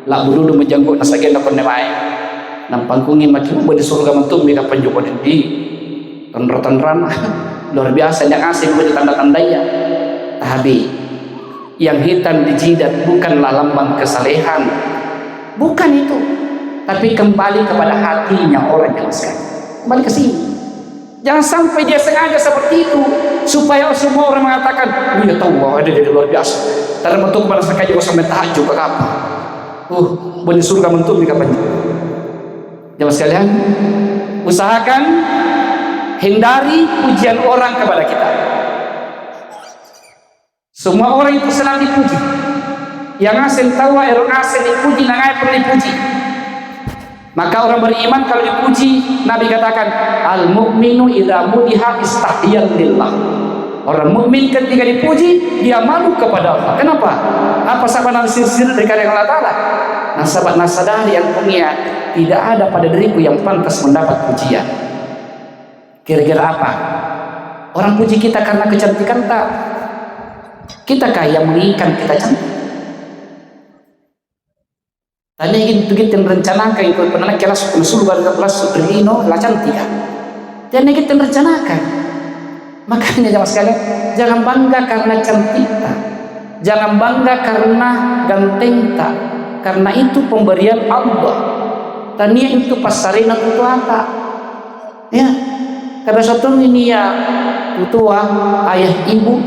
lak bulu menjangkut nasagen dapat nemai. Nampangkungi makin di surga mentum di kapan juga di tandra-tandran luar biasa yang asing di tanda-tandanya. Tapi yang hitam di jidat bukanlah lambang kesalehan, bukan itu, tapi kembali kepada hatinya orang yang sekali. Kembali ke sini. Jangan sampai dia sengaja seperti itu supaya semua orang mengatakan, "Oh ya tahu bahwa ada luar biasa." Karena mentum pada sekali juga sampai tahajud ke apa? Di surga mentum di kapan juga. Jemaah sekalian, usahakan hindari pujian orang kepada kita. Semua orang itu senang dipuji. Yang asing tahu orang asing dipuji, nangai perlu dipuji. Maka orang beriman kalau dipuji, Nabi katakan, al-mu'minu idza mudiha istahyan lillah. Orang mukmin ketika dipuji, dia malu kepada Allah. Kenapa? Apa sabab nasir dari karya Allah Ta'ala? Nasabat nasadari yang punya tidak ada pada diriku yang pantas mendapat pujian. Kira-kira apa? Orang puji kita karena kecantikan tak? Kita kah yang menginginkan kita cantik? Tadi ingin kita merencanakan ikut penanah kelas pensul warga kelas Sutrino lah cantik kan? Dan kita merencanakan. Makanya jemaah sekalian, jangan bangga karena cantikta, jangan bangga karena gantengta, karena itu pemberian Allah. Tania itu pasarina tutuata, ya. Karena satu ini ya tutua ayah ibu,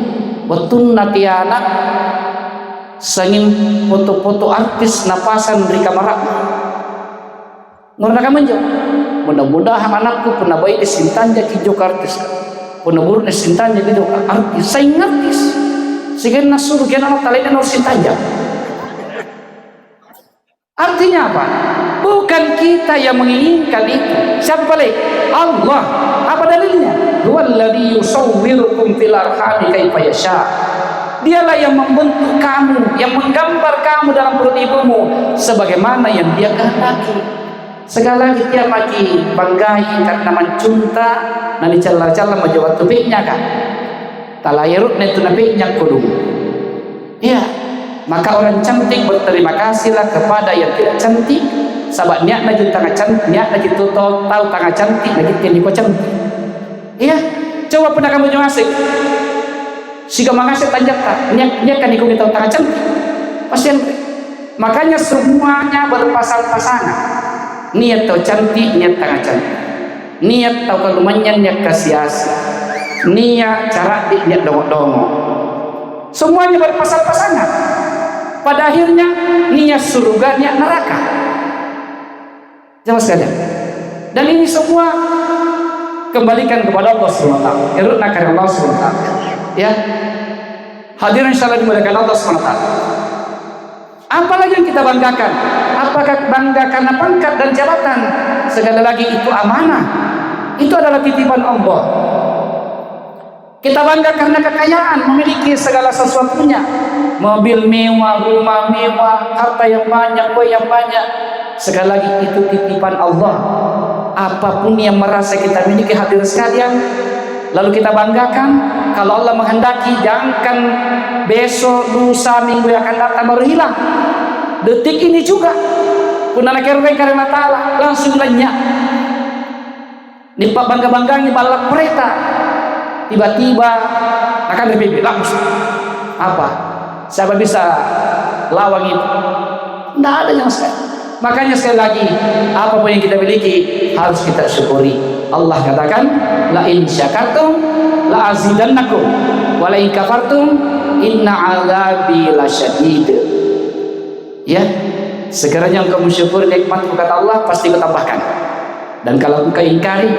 betun nati anak, sangin foto-foto artis napasan dari kamar. Murna kamu jauh. Mudah-mudahan anakku pernah baik disintanja kijok artis. Penebur sintanya gitu artis, saya artis. Sehingga nasuruh kena anak talainya harus sintanya. Artinya apa? Bukan kita yang menginginkan itu. Siapa balik? Allah. Apa dalilnya? Huwallazi yusawwirukum fil arhami kaifa yasha. Dialah yang membentuk kamu, yang menggambar kamu dalam perut ibumu sebagaimana yang Dia kehendaki. Segala dia maki banggai karena mencunta nani calla-calla majawat tubiknya kan. Talayarut netu nabiknya kudu. Iya. Maka orang cantik berterima kasihlah kepada yang tidak cantik. Sahabat niat lagi tengah cantik, niat lagi tahu tengah cantik lagi tiang cantik. Iya. Coba pernah kamu ngasih. Siga mengasih tanjata, niat kan ikut kita tengah cantik. Pasien. Makanya semuanya berpasang-pasangan. Niat tahu cantik, niat tengah cantik. Niat tahu kelumannya, niat kasiasi. Niat cara niat dongok-dongok. Semuanya berpasang-pasangan. Pada akhirnya niat surga, niat neraka. Jamaah sekalian. Dan ini semua kembalikan kepada Allah SWT. Irutna karena Allah SWT. Ya. Hadirin insyaallah dimuliakan Allah SWT. Apalagi yang kita banggakan? Apakah bangga karena pangkat dan jabatan? Sekali lagi itu amanah. Itu adalah titipan Allah. Kita bangga karena kekayaan, memiliki segala sesuatunya. Mobil mewah, rumah mewah, harta yang banyak, boy yang banyak. Sekali lagi itu titipan Allah. Apapun yang merasa kita miliki hadirin sekalian, lalu kita banggakan. Kalau Allah menghendaki, jangan besok, lusa, minggu yang akan datang baru hilang. Detik ini juga punana kereng karena ta'ala langsung lenyap. Nipak bangga-bangganya balap kereta, tiba-tiba akan lebih langsung. Apa? Siapa bisa lawang itu? Tidak ada yang sekali. Makanya sekali lagi, apapun yang kita miliki harus kita syukuri. Allah katakan, la in syakartum la azidannakum wa la in kafartum inna azabi lasyadid. Ya, sekiranya engkau mensyukuri nikmat kata Allah, pasti kau tambahkan. Dan kalau engkau ingkari,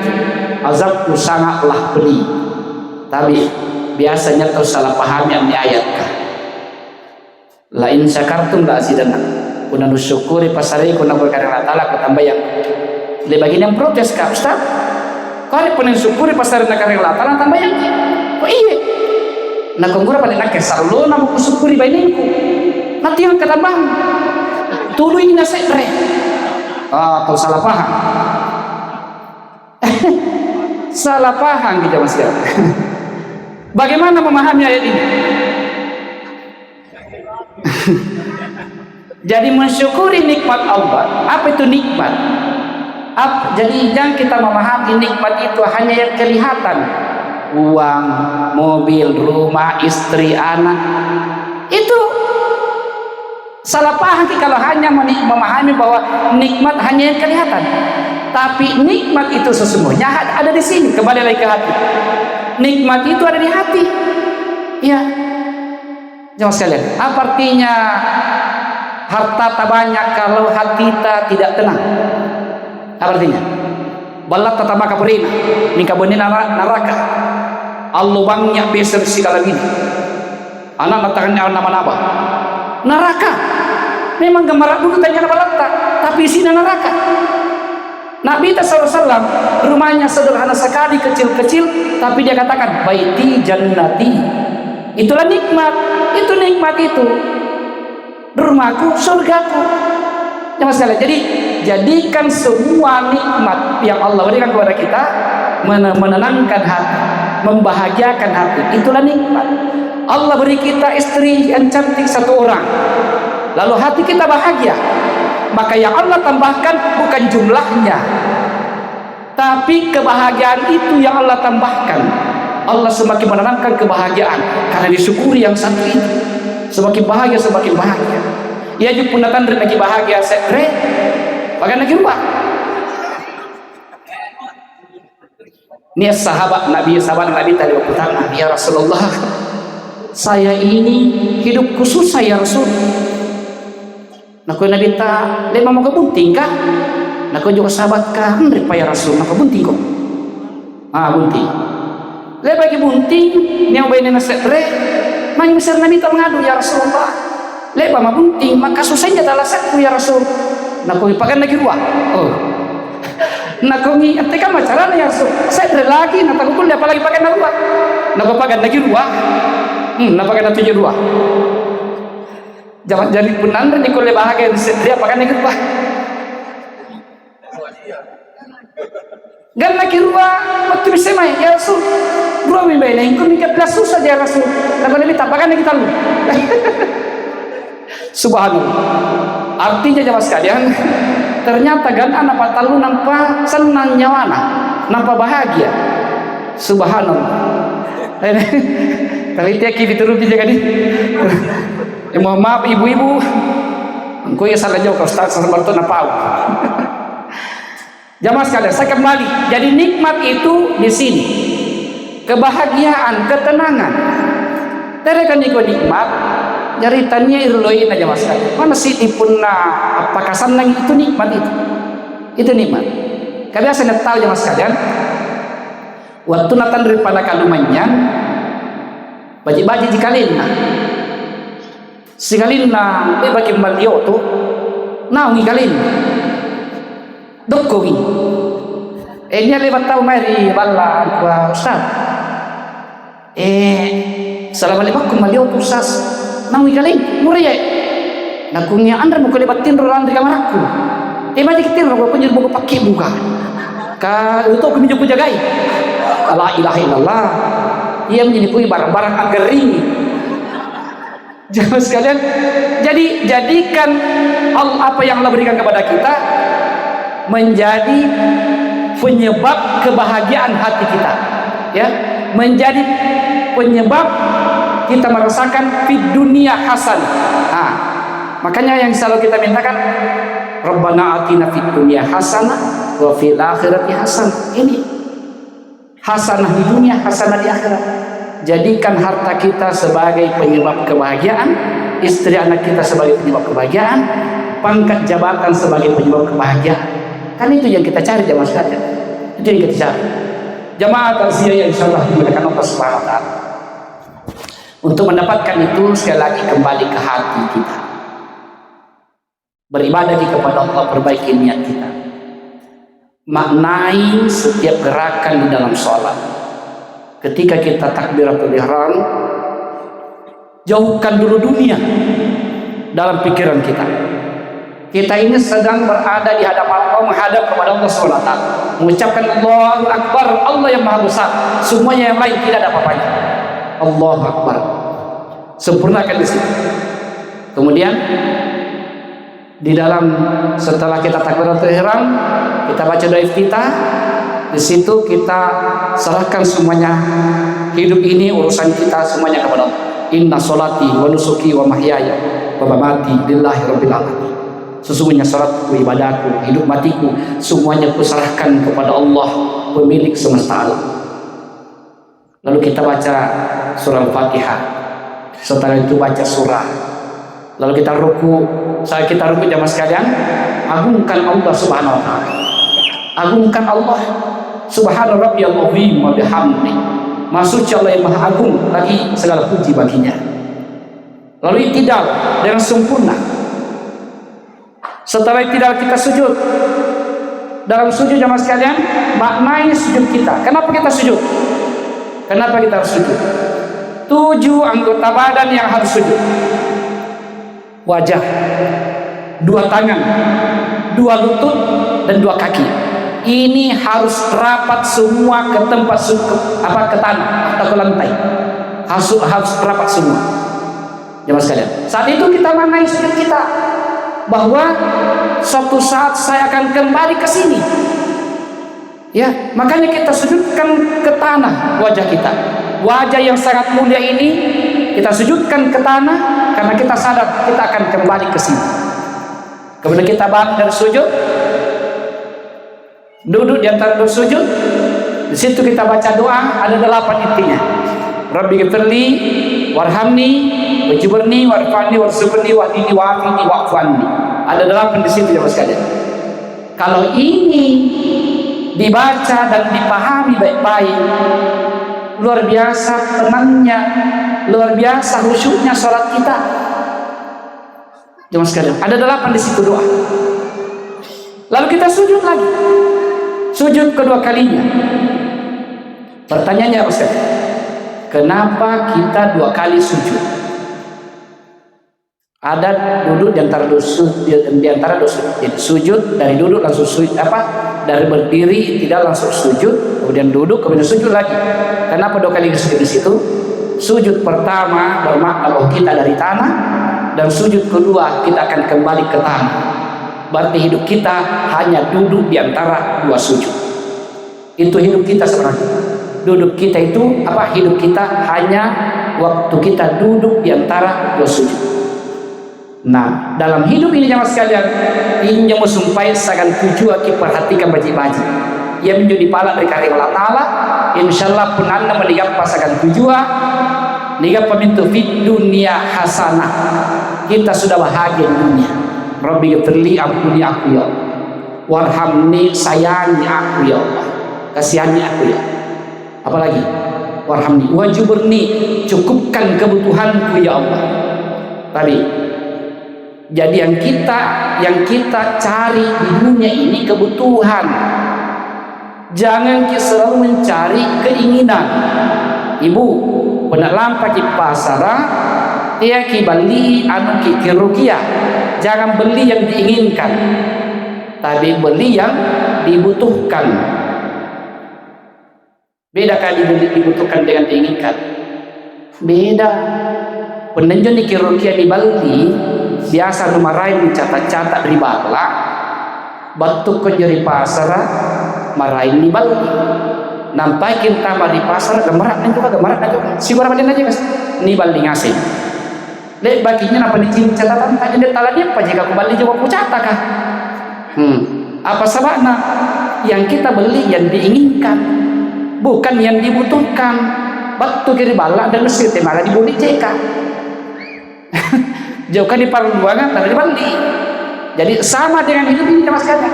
azabku sangatlah pedih. Tapi biasanya kau salah paham yang diayatkan. La in syakartum la azidannakum. Kuna nusyukuri pasari kuna berkata Allah Ta'ala ku tambah yang le bagian yang protes ka Ustaz. Kali pun syukuri pasari na kareng Allah Ta'ala tambah yang. Oh iya. Na konggura paling nak sarlo na mo syukuri baininku. Nanti yang ketambang. Tuluy na sekre. Ah, kau salah paham. Salah paham kita Mas. Bagaimana memahami ayat ini? Jadi mensyukuri nikmat Allah. Apa itu nikmat? Jadi jangan kita memahami nikmat itu hanya yang kelihatan. Uang, mobil, rumah, istri, anak. Itu salah paham kalau hanya memahami bahwa nikmat hanya yang kelihatan. Tapi nikmat itu sesungguhnya ada di sini. Kembali lagi ke hati. Nikmat itu ada di hati. Ya. Jangan sekalian. Apa artinya harta tak banyak kalau hati tak tidak tenang? Apa artinya? Balat tak maka perina, nikah benih neraka. Allah banyak besar segala gini. Anak matakan nama-nama neraka. Memang gemar dulu tanya balat tapi isinya neraka. Nabi SAW rumahnya sederhana sekali, kecil-kecil, tapi dia katakan baiti jannati. Itulah nikmat. Itu nikmat itu. Rumahku, surgaku. Ya Mas sekalian. Jadi jadikan semua nikmat yang Allah berikan kepada kita menenangkan hati, membahagiakan hati. Itulah nikmat. Allah beri kita istri yang cantik satu orang, lalu hati kita bahagia. Maka yang Allah tambahkan bukan jumlahnya, tapi kebahagiaan itu yang Allah tambahkan. Allah semakin menenangkan kebahagiaan karena disyukuri yang satu itu. Semakin bahagia, semakin bahagia. Ia juga punatan dari lagi bahagia sekre, bahkan lagi ruang. Ini sahabat Nabi tadi berkata, ya Rasulullah, saya ini hidupku susah ya Rasul. Naku Nabi ta, lema mau kebunting kah? Naku juga sahabat kah? Hendak ya Rasul, naku bunting kok. Bunting. Le bagi bunting, yang bayi nena sekre, main besar Nabi tak mengadu ya Rasulullah. Le bama bunting, maka susahnya adalah sakku ya Rasul. nakongi pakan lagi ruah. Oh, nakongi atika macarana ya Rasul. Saya lagi natakukul dia apalagi pakan ruah. Napakan lagi ruah. Napakan tujuh ruah. Jangan jadi punan dan ikut bahagia dia pakan lagi ruah. Gan lagi ruah waktu bisa main ya Rasul. Ruah mi baik nengkun nikah belas susah ya Rasul. Tapi lebih tapakan lagi talu. Subhanallah. Artinya jamaah sekalian, ternyata gan anak talu nampak senang nyawana, nampak bahagia. Subhanallah. Tapi tiap kita rupi jaga ni. Mohon maaf ibu-ibu, engkau ya salah jauh kau Ustaz sama tu napau. Jamaah sekalian, saya kembali. Jadi nikmat itu di sini, kebahagiaan, ketenangan. Terekan nikmat. Jadi tanya irloin aja mas sekalian. Mana sih tipuna apa kasanang itu nikmat itu? Itu nikmat. Kalian saya tahu ya mas sekalian. Waktu natan daripada kalumannya, baji-baji di kalina. Si kalina, bagi malio tu, naungi kalina. Dokowi. Ini lewat tahu mari bala gua Ustaz. Assalamualaikum malio tu Ustaz. Nang galing muriye nakunya andra mo kalibatin rolan di kamar aku mati kitin ro ko nyur mo pakai buka ka itu ko minjo jagai la ilaha illallah ia menjadi punya barang-barang agering. Jangan sekalian jadikan apa yang Allah berikan kepada kita menjadi penyebab kebahagiaan hati kita, ya, menjadi penyebab kita merasakan di dunia hasan. Makanya yang selalu kita mintakan, Rabbana atina fid dunya hasanah wa fil akhirati hasanah. Ini hasanah di dunia, hasanah di akhirat. Jadikan harta kita sebagai penyebab kebahagiaan, istri anak kita sebagai penyebab kebahagiaan, pangkat jabatan sebagai penyebab kebahagiaan. Kan itu yang kita cari jamaah sekalian. Itu yang kita cari. Jamaah tazkiyah yang insyaallah dimuliakan Allah Subhanahu wa taala. Untuk mendapatkan itu sekali lagi kembali ke hati kita. Beribadah kepada Allah, perbaiki niat kita. Maknai setiap gerakan di dalam sholat. Ketika kita takbiratul ihram, jauhkan dulu dunia dalam pikiran kita. Kita ini sedang berada di hadapan Allah, menghadap kepada Allah SWT, mengucapkan Allahu Akbar, Allah yang maha besar, semuanya yang lain tidak ada apa-apanya. Allahu Akbar, sempurnakan di situ. Kemudian di dalam setelah kita takbiratul ihram, kita baca doa iftitah. Di situ kita serahkan semuanya, hidup ini urusan kita semuanya kepada Allah. Inna sholati wa nusuki wa mahyaya wa mamati lillahi rabbil alamin. Sesungguhnya salatku, ibadahku, hidup matiku semuanya kuserahkan kepada Allah, pemilik semesta alam. Lalu kita baca surah Al-Fatihah. Setelah itu baca surah. Lalu kita ruku. Saat kita ruku jamaah sekalian, agungkan Allah Subhanahu wa taala. Agungkan Allah Subhana rabbiyal azim wa bihamdi. Maksud Allah yang maha agung, lagi segala puji baginya. Lalu iktidal dengan sempurna. Setelah iktidal kita sujud. Dalam sujud jamaah sekalian, maknanya sujud kita. Kenapa kita sujud? Kenapa kita harus sujud? 7 anggota badan yang harus sujud. Wajah, 2 tangan, 2 lutut, dan 2 kaki. Ini harus rapat semua ke tempat ke tanah atau ke lantai. Harus rapat semua. Jemaah sekalian, saat itu kita maknai sujud kita bahwa suatu saat saya akan kembali ke sini. Ya, makanya kita sujudkan ke tanah wajah kita. Wajah yang sangat mulia ini kita sujudkan ke tanah karena kita sadar kita akan kembali ke sini. Kemudian kita bangun dari sujud, duduk di antara 2 sujud. Di situ kita baca doa, ada 8 intinya. Rabbi ghfirli warhamni wajburni warfani warzuqni wahdini wa'afini wa'fu anni. Ada 8 di situ ya Mas sekalian. Kalau ini dibaca dan dipahami baik-baik, luar biasa tenangnya, luar biasa khusyuknya sholat kita. Jemaah sekalian, ada 8 di situ doa. Lalu kita sujud lagi. Sujud kedua kalinya. Pertanyaannya Ustaz, kenapa kita 2 kali sujud? Ada duduk di antara sujud. Jadi sujud dari duduk langsung sujud, dari berdiri tidak langsung sujud, kemudian duduk, kemudian sujud lagi. Kenapa 2 kali sujud di situ? Sujud pertama bermakna bahwa kita dari tanah, dan sujud kedua kita akan kembali ke tanah. Berarti hidup kita hanya duduk di antara 2 sujud. Itu hidup kita sebenarnya. Duduk kita itu hidup kita hanya waktu kita duduk di antara 2 sujud. Nah, dalam hidup ini jamaah sekalian, ini yang sumpai sagan tujuan kita perhatikan baji-baji. Ia menjadi pala dari karya Allah Ta'ala. Insyaallah pun anda melihat pasangan tujuan, lihat pemintu fit dunia hasanah. Kita sudah bahagia di dunia. Rabbi ghfirli, ampuni aku ya Allah. Warhamni, sayangi aku ya Allah. Kasihani aku ya. Apalagi? Warhamni, wajuburni, cukupkan kebutuhanku ya Allah. Tadi. Jadi yang kita cari di dunia ini kebutuhan. Jangan kita selalu mencari keinginan. Ibu, pernah lampa di pasar, dia beli anu kirukia. Jangan beli yang diinginkan, tapi beli yang dibutuhkan. Beda kali dibutuhkan dengan diinginkan. Beda. Penenjon di kirukia dibeli, biasa numarain dicatat-catat ribala. Batuk ke jari pasar, marahin dibeli. Nampakin tambah di pasar, gemarak juga. Si berapa aja mas? Ini balik ngasih. Lek baginya apa dicim catatan tadi dia tala dia apa jika aku balik jawab aku catat kah? Apa sebabnya? Yang kita beli yang diinginkan, bukan yang dibutuhkan. Batu kiri balak dan mesin malah dibeli ceka. Jauhkan di perluangan tapi dibeli. Jadi sama dengan hidup ini mas kata.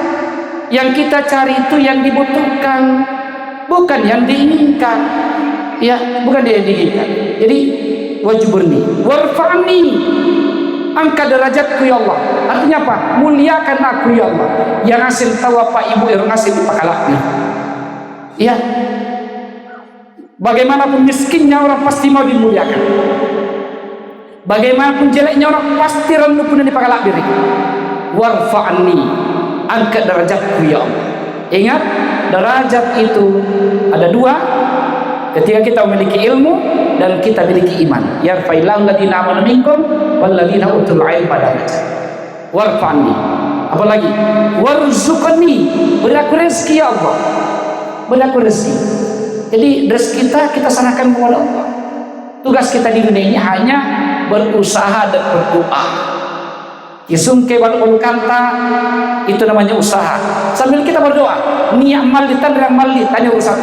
Yang kita cari itu yang dibutuhkan, bukan yang diinginkan. Ya, bukan yang diinginkan. Jadi wajiburni, warfa'ni, angkat derajatku ya Allah. Artinya apa? Muliakan aku ya Allah. Yang ngasih tahu apa ibu yang ngasih di pakalaknya. Ya. Bagaimanapun miskinnya orang pasti mau dimuliakan. Bagaimanapun jeleknya orang pasti rendah pun di pakalak diri. Warfa'ni, angkat derajatku ya Allah. Ingat, derajat itu ada 2. Ketika kita memiliki ilmu dan kita memiliki iman. Yarfa'illahu alladziina aamanu minkum walladziina utul 'ilma darajat. Warfa'ni. Apalagi? Warzuqni, beri aku rezeki ya Allah. Beri aku rezeki. Jadi rezeki kita serahkan kepada Allah. Tugas kita di dunia ini hanya berusaha dan berdoa. Kisungke balu kanta itu namanya usaha. Sambil kita berdoa, ni'mal tanya urusan.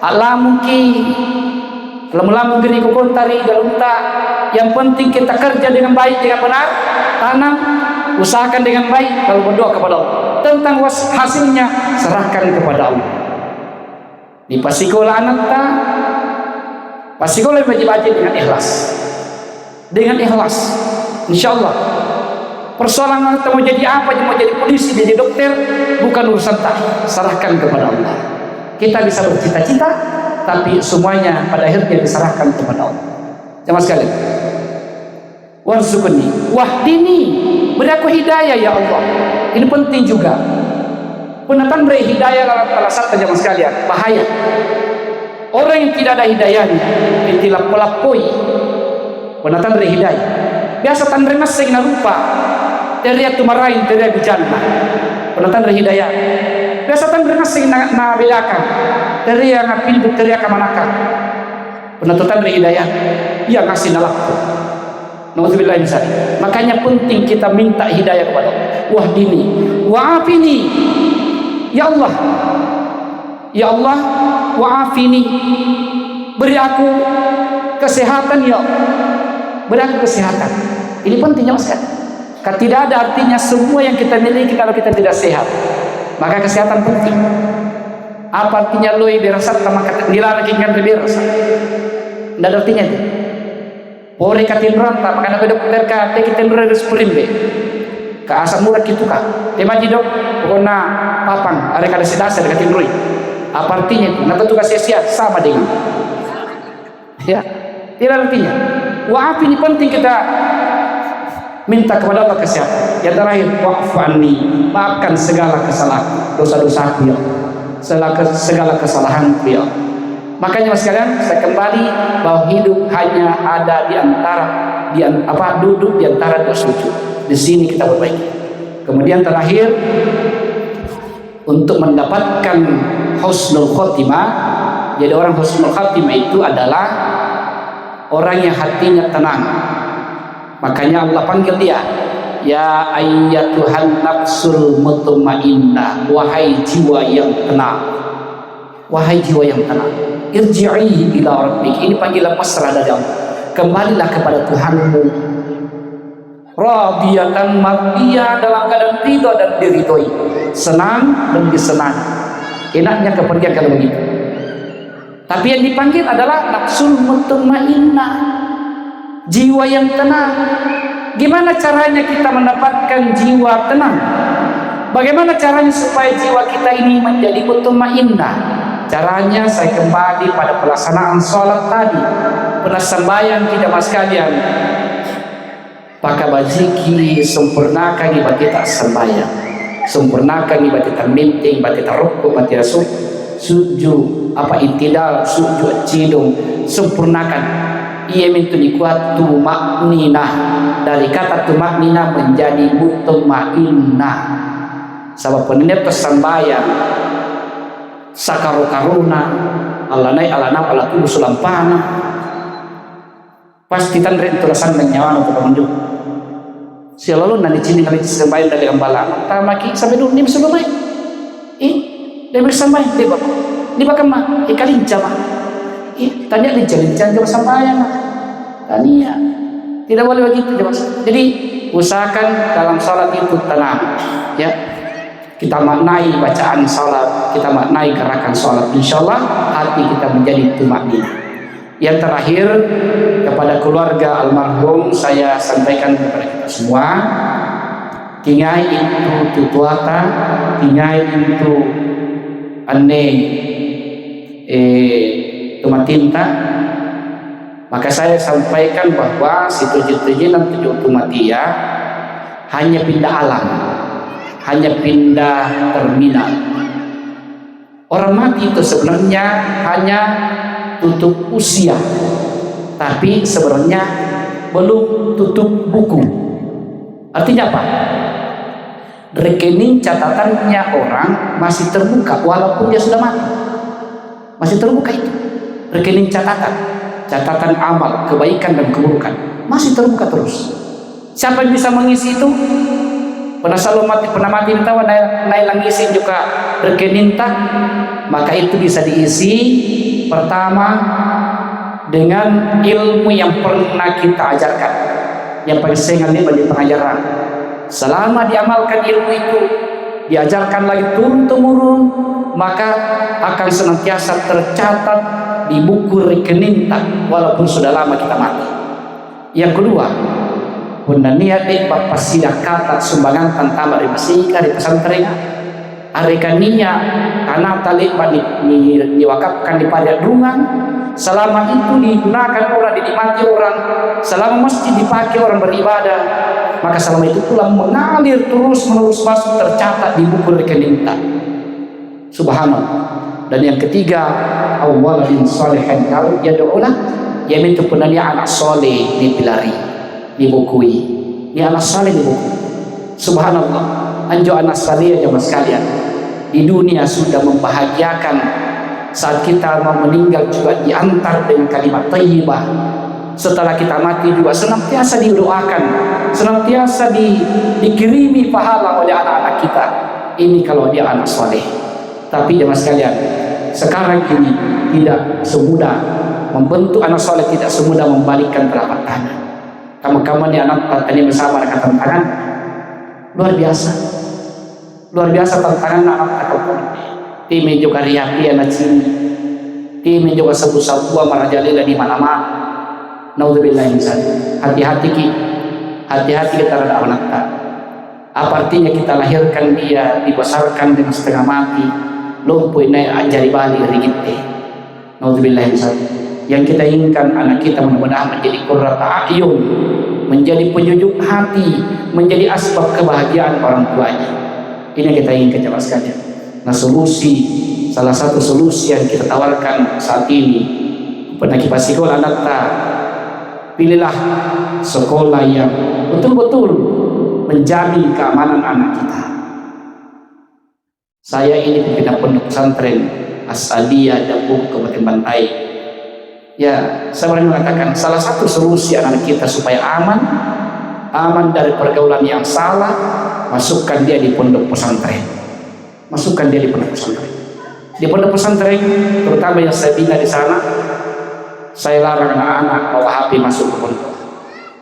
Allah mungkin lama-lama gini kontari galunta. Yang penting kita kerja dengan baik, dengan benar, tanam, usahakan dengan baik, lalu berdoa kepada Allah. Tentang hasilnya serahkan kepada Allah. Di pasikola anakta, pasikola baca dengan ikhlas. Dengan ikhlas, insyaallah. Persoalan kita mau jadi apa, mau jadi polisi, jadi dokter, bukan urusan tak, serahkan kepada Allah. Kita bisa bercita-cita, tapi semuanya pada akhirnya diserahkan kepada Allah. Jamaah sekalian, warzuqni wahdini, beri aku hidayah ya Allah. Ini penting juga. Penataan beri hidayah dalam satu jamaah sekalian, bahaya. Orang yang tidak ada hidayahnya, ditilap-pelapui. Penataan beri hidayah. Biasa tandre masih na rupa. Teriak tumarain, teriak bijana. Penataan beri hidayah. Biasa tandre masih na belakang. Teriak ngapindu, teriak kamanaka. Penataan beri hidayah. Ia kasih nalakku. Nauzubillah min dzalik. Makanya penting kita minta hidayah kepada Allah. Wahdini, wa'afini. Ya Allah. Ya Allah, wa'afini. Beri aku kesehatan ya Allah. Beri aku kesehatan. Ini pentingnya mas kan. Tidak ada artinya semua yang kita miliki kalau kita tidak sehat. Maka kesehatan penting. Apa artinya loe dirasat sama kata dilarang kan dirasat. Tidak ada artinya itu. Ore katin ranta, makanya dokter kate kita harus perimbe. ka asa murah gitu kah tema dok pokoknya papang ada kada sedasa dekat timrui apa artinya itu nanti tugas sia-sia sama dengan ya tidak artinya wa'af ini penting kita minta kepada Allah kesehatan. Yang terakhir wa'fani, maafkan segala kesalahan dosa-dosaku ya segala kesalahanku ya. Makanya mas sekalian saya kembali bahwa hidup hanya ada di antara duduk di antara dua sujud. Di sini kita perbaiki. Kemudian terakhir untuk mendapatkan husnul khotimah, jadi orang husnul khotimah itu adalah orang yang hatinya tenang. Makanya Allah panggil dia, ya ayyatuhan nafsul mutmainnah, wahai jiwa yang tenang, wahai jiwa yang tenang, irji'i ila rabbik. Ini panggilan mesra dari Allah, kembalilah kepada Tuhanmu, radiyatan mardiyah, dalam keadaan ridha dan diridhoi, senang dan disenangi. Enaknya kepergian kalau begitu. Tapi yang dipanggil adalah nafsul mutmainnah, jiwa yang tenang. Gimana caranya kita mendapatkan jiwa tenang? Bagaimana caranya supaya jiwa kita ini menjadi mutmainnah? Caranya saya kembali pada pelaksanaan sholat tadi, penasambayan tidak mas kalian. Pakai bajiki sempurnakan ibadah kita sembahyang, sempurnakan ibadah kita minting, ibadah kita rukuk, ibadah kita sujud, intidal, sujud cidung, sempurnakan. Ia mintu dikuat tumakninah, dari kata tumakninah menjadi mutmainnah. Sebab penanya persembahyang sakaru karuna alanai alanam ala tubuh sulampana pasti tan ren tulasan menyawa untuk menunjuk selalu nanti cini kali sembahyang dari ambalan tamaki sampai dulu ni sebelum mai dia bersembahyang di bakal mah ikalin jama tanya lincah-lincah jama sembahyang tania tidak boleh begitu jama. Jadi usahakan dalam salat itu tenang ya, kita maknai bacaan salat, kita maknai gerakan salat, insyaallah hati kita menjadi tumakninah. Yang terakhir kepada keluarga almarhum saya sampaikan kepada kita semua, tingai itu tutuata, tingai itu ane tumatinta. Maka saya sampaikan bahwa situji-tuji dan tujuh tumatia hanya pindah alam, hanya pindah terminal. Orang mati itu sebenarnya hanya tutup usia, tapi sebenarnya belum tutup buku. Artinya apa? Rekening catatannya orang masih terbuka walaupun dia sudah mati, masih terbuka itu rekening catatan amal kebaikan dan keburukan masih terbuka terus. Siapa yang bisa mengisi itu? Pernah mati tahu naik langisi juga rekening tak, maka itu bisa diisi pertama dengan ilmu yang pernah kita ajarkan, yang paling sering di pengajaran. Selama diamalkan ilmu itu, diajarkan lagi turun temurun, maka akan senantiasa tercatat di buku rekening tak walaupun sudah lama kita mati. Yang kedua, bunda niat bapak sidak kata sumbangan tantama di masika di pesantren arekania karena tali diwakafkan di pada rungan, selama itu digunakan orang, dinikmati orang, selama masjid dipakai orang beribadah, maka selama itu pula mengalir terus menerus masuk tercatat di buku rekening tak. Subhanallah. Dan yang ketiga, awwaladin salihin kalau yad'ulah, yaitu penanya anak soleh dipilari, dibukui, ini anak saleh dibukui. Subhanallah, anjo anak saleh aja mas kalian di dunia sudah membahagiakan, saat kita mau meninggal juga diantar dengan kalimat thayyibah. Setelah kita mati juga senantiasa didoakan, senantiasa dikirimi pahala oleh anak-anak kita. Ini kalau dia anak saleh. Tapi jemaah sekalian, sekarang ini tidak semudah membentuk anak saleh, tidak semudah membalikkan telapak tangan. Kamu ini anak tadi bersama dengan tantangan luar biasa tantangan anak takut. Tim juga riaki anak sini, tim juga sabu-sabu marajalela di mana-mana. Naudzubillah min dzalik. Hati-hati kita terhadap anak tak. Apa artinya kita lahirkan dia, dibesarkan dengan setengah mati, lumpuh naik ajari bali rigite. Nauzubillah. Yang kita inginkan anak kita mudah-mudahan menjadi qurrata a'yun, menjadi penyejuk hati, menjadi asbab kebahagiaan orang tuanya. Ini yang kita inginkan jemaah sekalian. Nah, salah satu solusi yang kita tawarkan saat ini kepada kita sekolah anak kita, pilihlah sekolah yang betul-betul menjamin keamanan anak kita. Saya ini pimpinan pondok pesantren As-Sadiyah Dapur Kabupaten Bantai. Ya, saya berani mengatakan salah satu solusi anak kita supaya aman dari pergaulan yang salah, masukkan dia di pondok pesantren. Masukkan dia di pondok pesantren. Di pondok pesantren, terutama yang saya bina di sana, saya larang anak-anak bawa HP masuk ke pondok.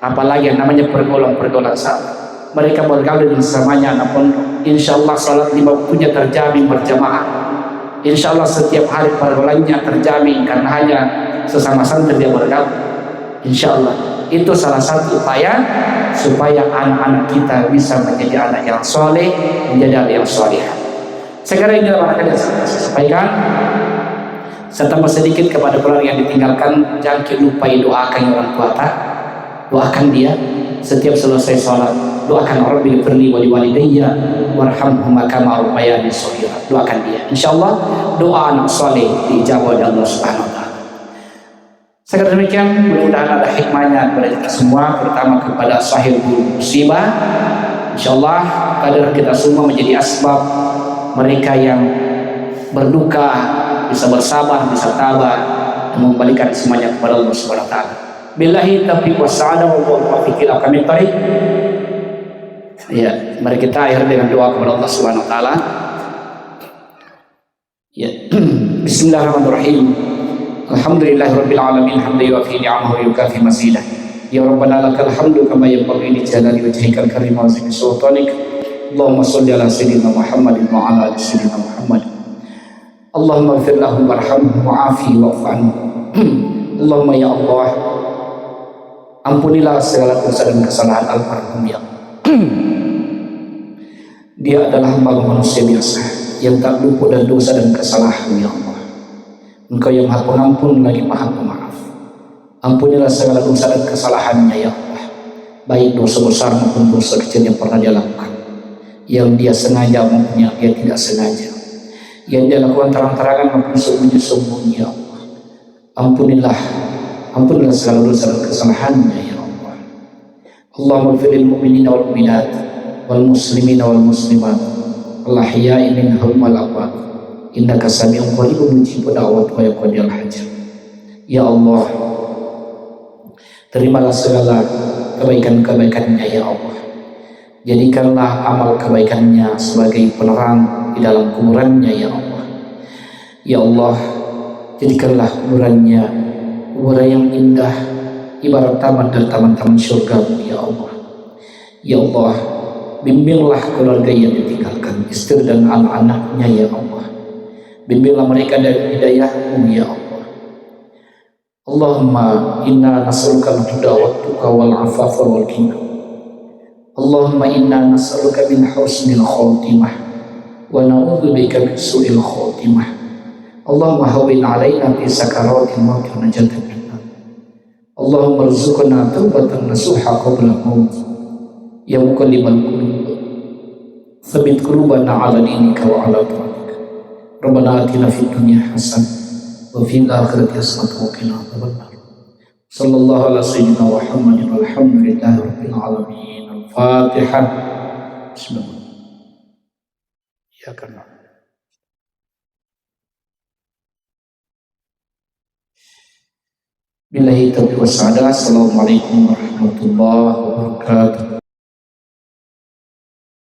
Apalagi yang namanya pergaulan salah. Mereka bergaul dengan sesamanya anak pondok. Insya Allah salat 5 waktunya terjamin berjamaah. Insya Allah setiap hari pergaulannya terjamin karena hanya sesama santri dia bergaul. Insya Allah itu salah satu upaya supaya anak-anak kita bisa menjadi anak yang soleh, menjadi anak yang soleh. Sekarang ini anak yang saya sampaikan. Saya tambah sedikit kepada keluarga yang ditinggalkan, jangan lupa doakan orang tua. Doakan dia setiap selesai sholat. Doakan Rabbil firli wa liwalidayya warhamhuma kama rabbayani shaghira. Doakan dia. Insyaallah doa anak soleh dijawab oleh Allah Subhanahu wa taala. Sekarang demikian, mudah-mudahan ada hikmahnya kepada kita semua, terutama kepada sahibul musibah. Insyaallah kadar kita semua menjadi asbab mereka yang berduka bisa bersabar, bisa tabah dan mengembalikan semuanya kepada Allah Subhanahu wa taala. Billahi taufiq wassalam wa taufiq ila kamil tarik. Ya, mari kita akhir dengan doa kepada Allah Subhanahu wa taala. Ya. Bismillahirrahmanirrahim. Alhamdulillahirabbil alamin, hamdan yuwafi ni'amahu wa yukafi mazidah. Ya Rabbana lakal hamdu kama yanbaghi li jalali wajhikal karim wa azimi sultanik. Allahumma shalli ala sayyidina Muhammadin wa ala ali sayyidina Muhammad. Allahumma ighfir lahu warhamhu wa'afihi wa'fu anhu. Allahumma ya Allah, ampunilah segala dosa dan kesalahan almarhum ya Allah. Dia adalah hamba manusia biasa yang tak luput dari dosa dan kesalahan ya Allah. Engkau yang maha pengampun lagi maha pemaaf. Ampunilah segala dosa dan kesalahannya ya Allah, baik dosa besar maupun dosa kecil yang pernah dia lakukan, yang dia sengaja maupun yang dia tidak sengaja, yang dia lakukan terang-terangan maupun sembunyi-sembunyi ya Allah. Ampunilah segala dosa dan kesalahannya ya Allah. Allahumma ighfir lil mu'minina wal mu'minat wal muslimina wal muslimat al ahya'i minhum wal amwat innaka sami'un qaribun mujibud da'wat wa yaqdil hajat. Ya Allah, terimalah segala kebaikan-kebaikannya ya Allah. Jadikanlah amal kebaikannya sebagai penerang di dalam kuburannya ya Allah. Ya Allah, jadikanlah kuburannya kuburan yang indah, ibarat taman dari taman-taman surga-Mu ya Allah. Ya Allah, bimbinglah keluarga yang ditinggalkan, istri dan anak-anaknya ya Allah. Bimbinglah mereka dari hidayah-Mu ya Allah. Allahumma inna nas'aluka al-huda wa tuqa wal afafa wal ghina. Allahumma inna nas'aluka min husnil khatimah wa na'udzubika min su'il khatimah. Allahumma hawwin 'alaina fi sakaratil maut wa najatan minna. Allahumma rzuqna taubatan nasuha qabla maut ya muqallibal qulub tsabbit qulubana 'ala dinika wa 'ala ta'atika. Rabbana atina fid dunya hasanah wa fil akhirati hasanah wa qina adzabannar. Sallallahu ala sayyidina Muhammadin walhamdulillahi rabbil alamin. Al-Fatihah. Bismillah. Ya karena billahi taufiq wassalam. Assalamualaikum warahmatullahi wabarakatuh.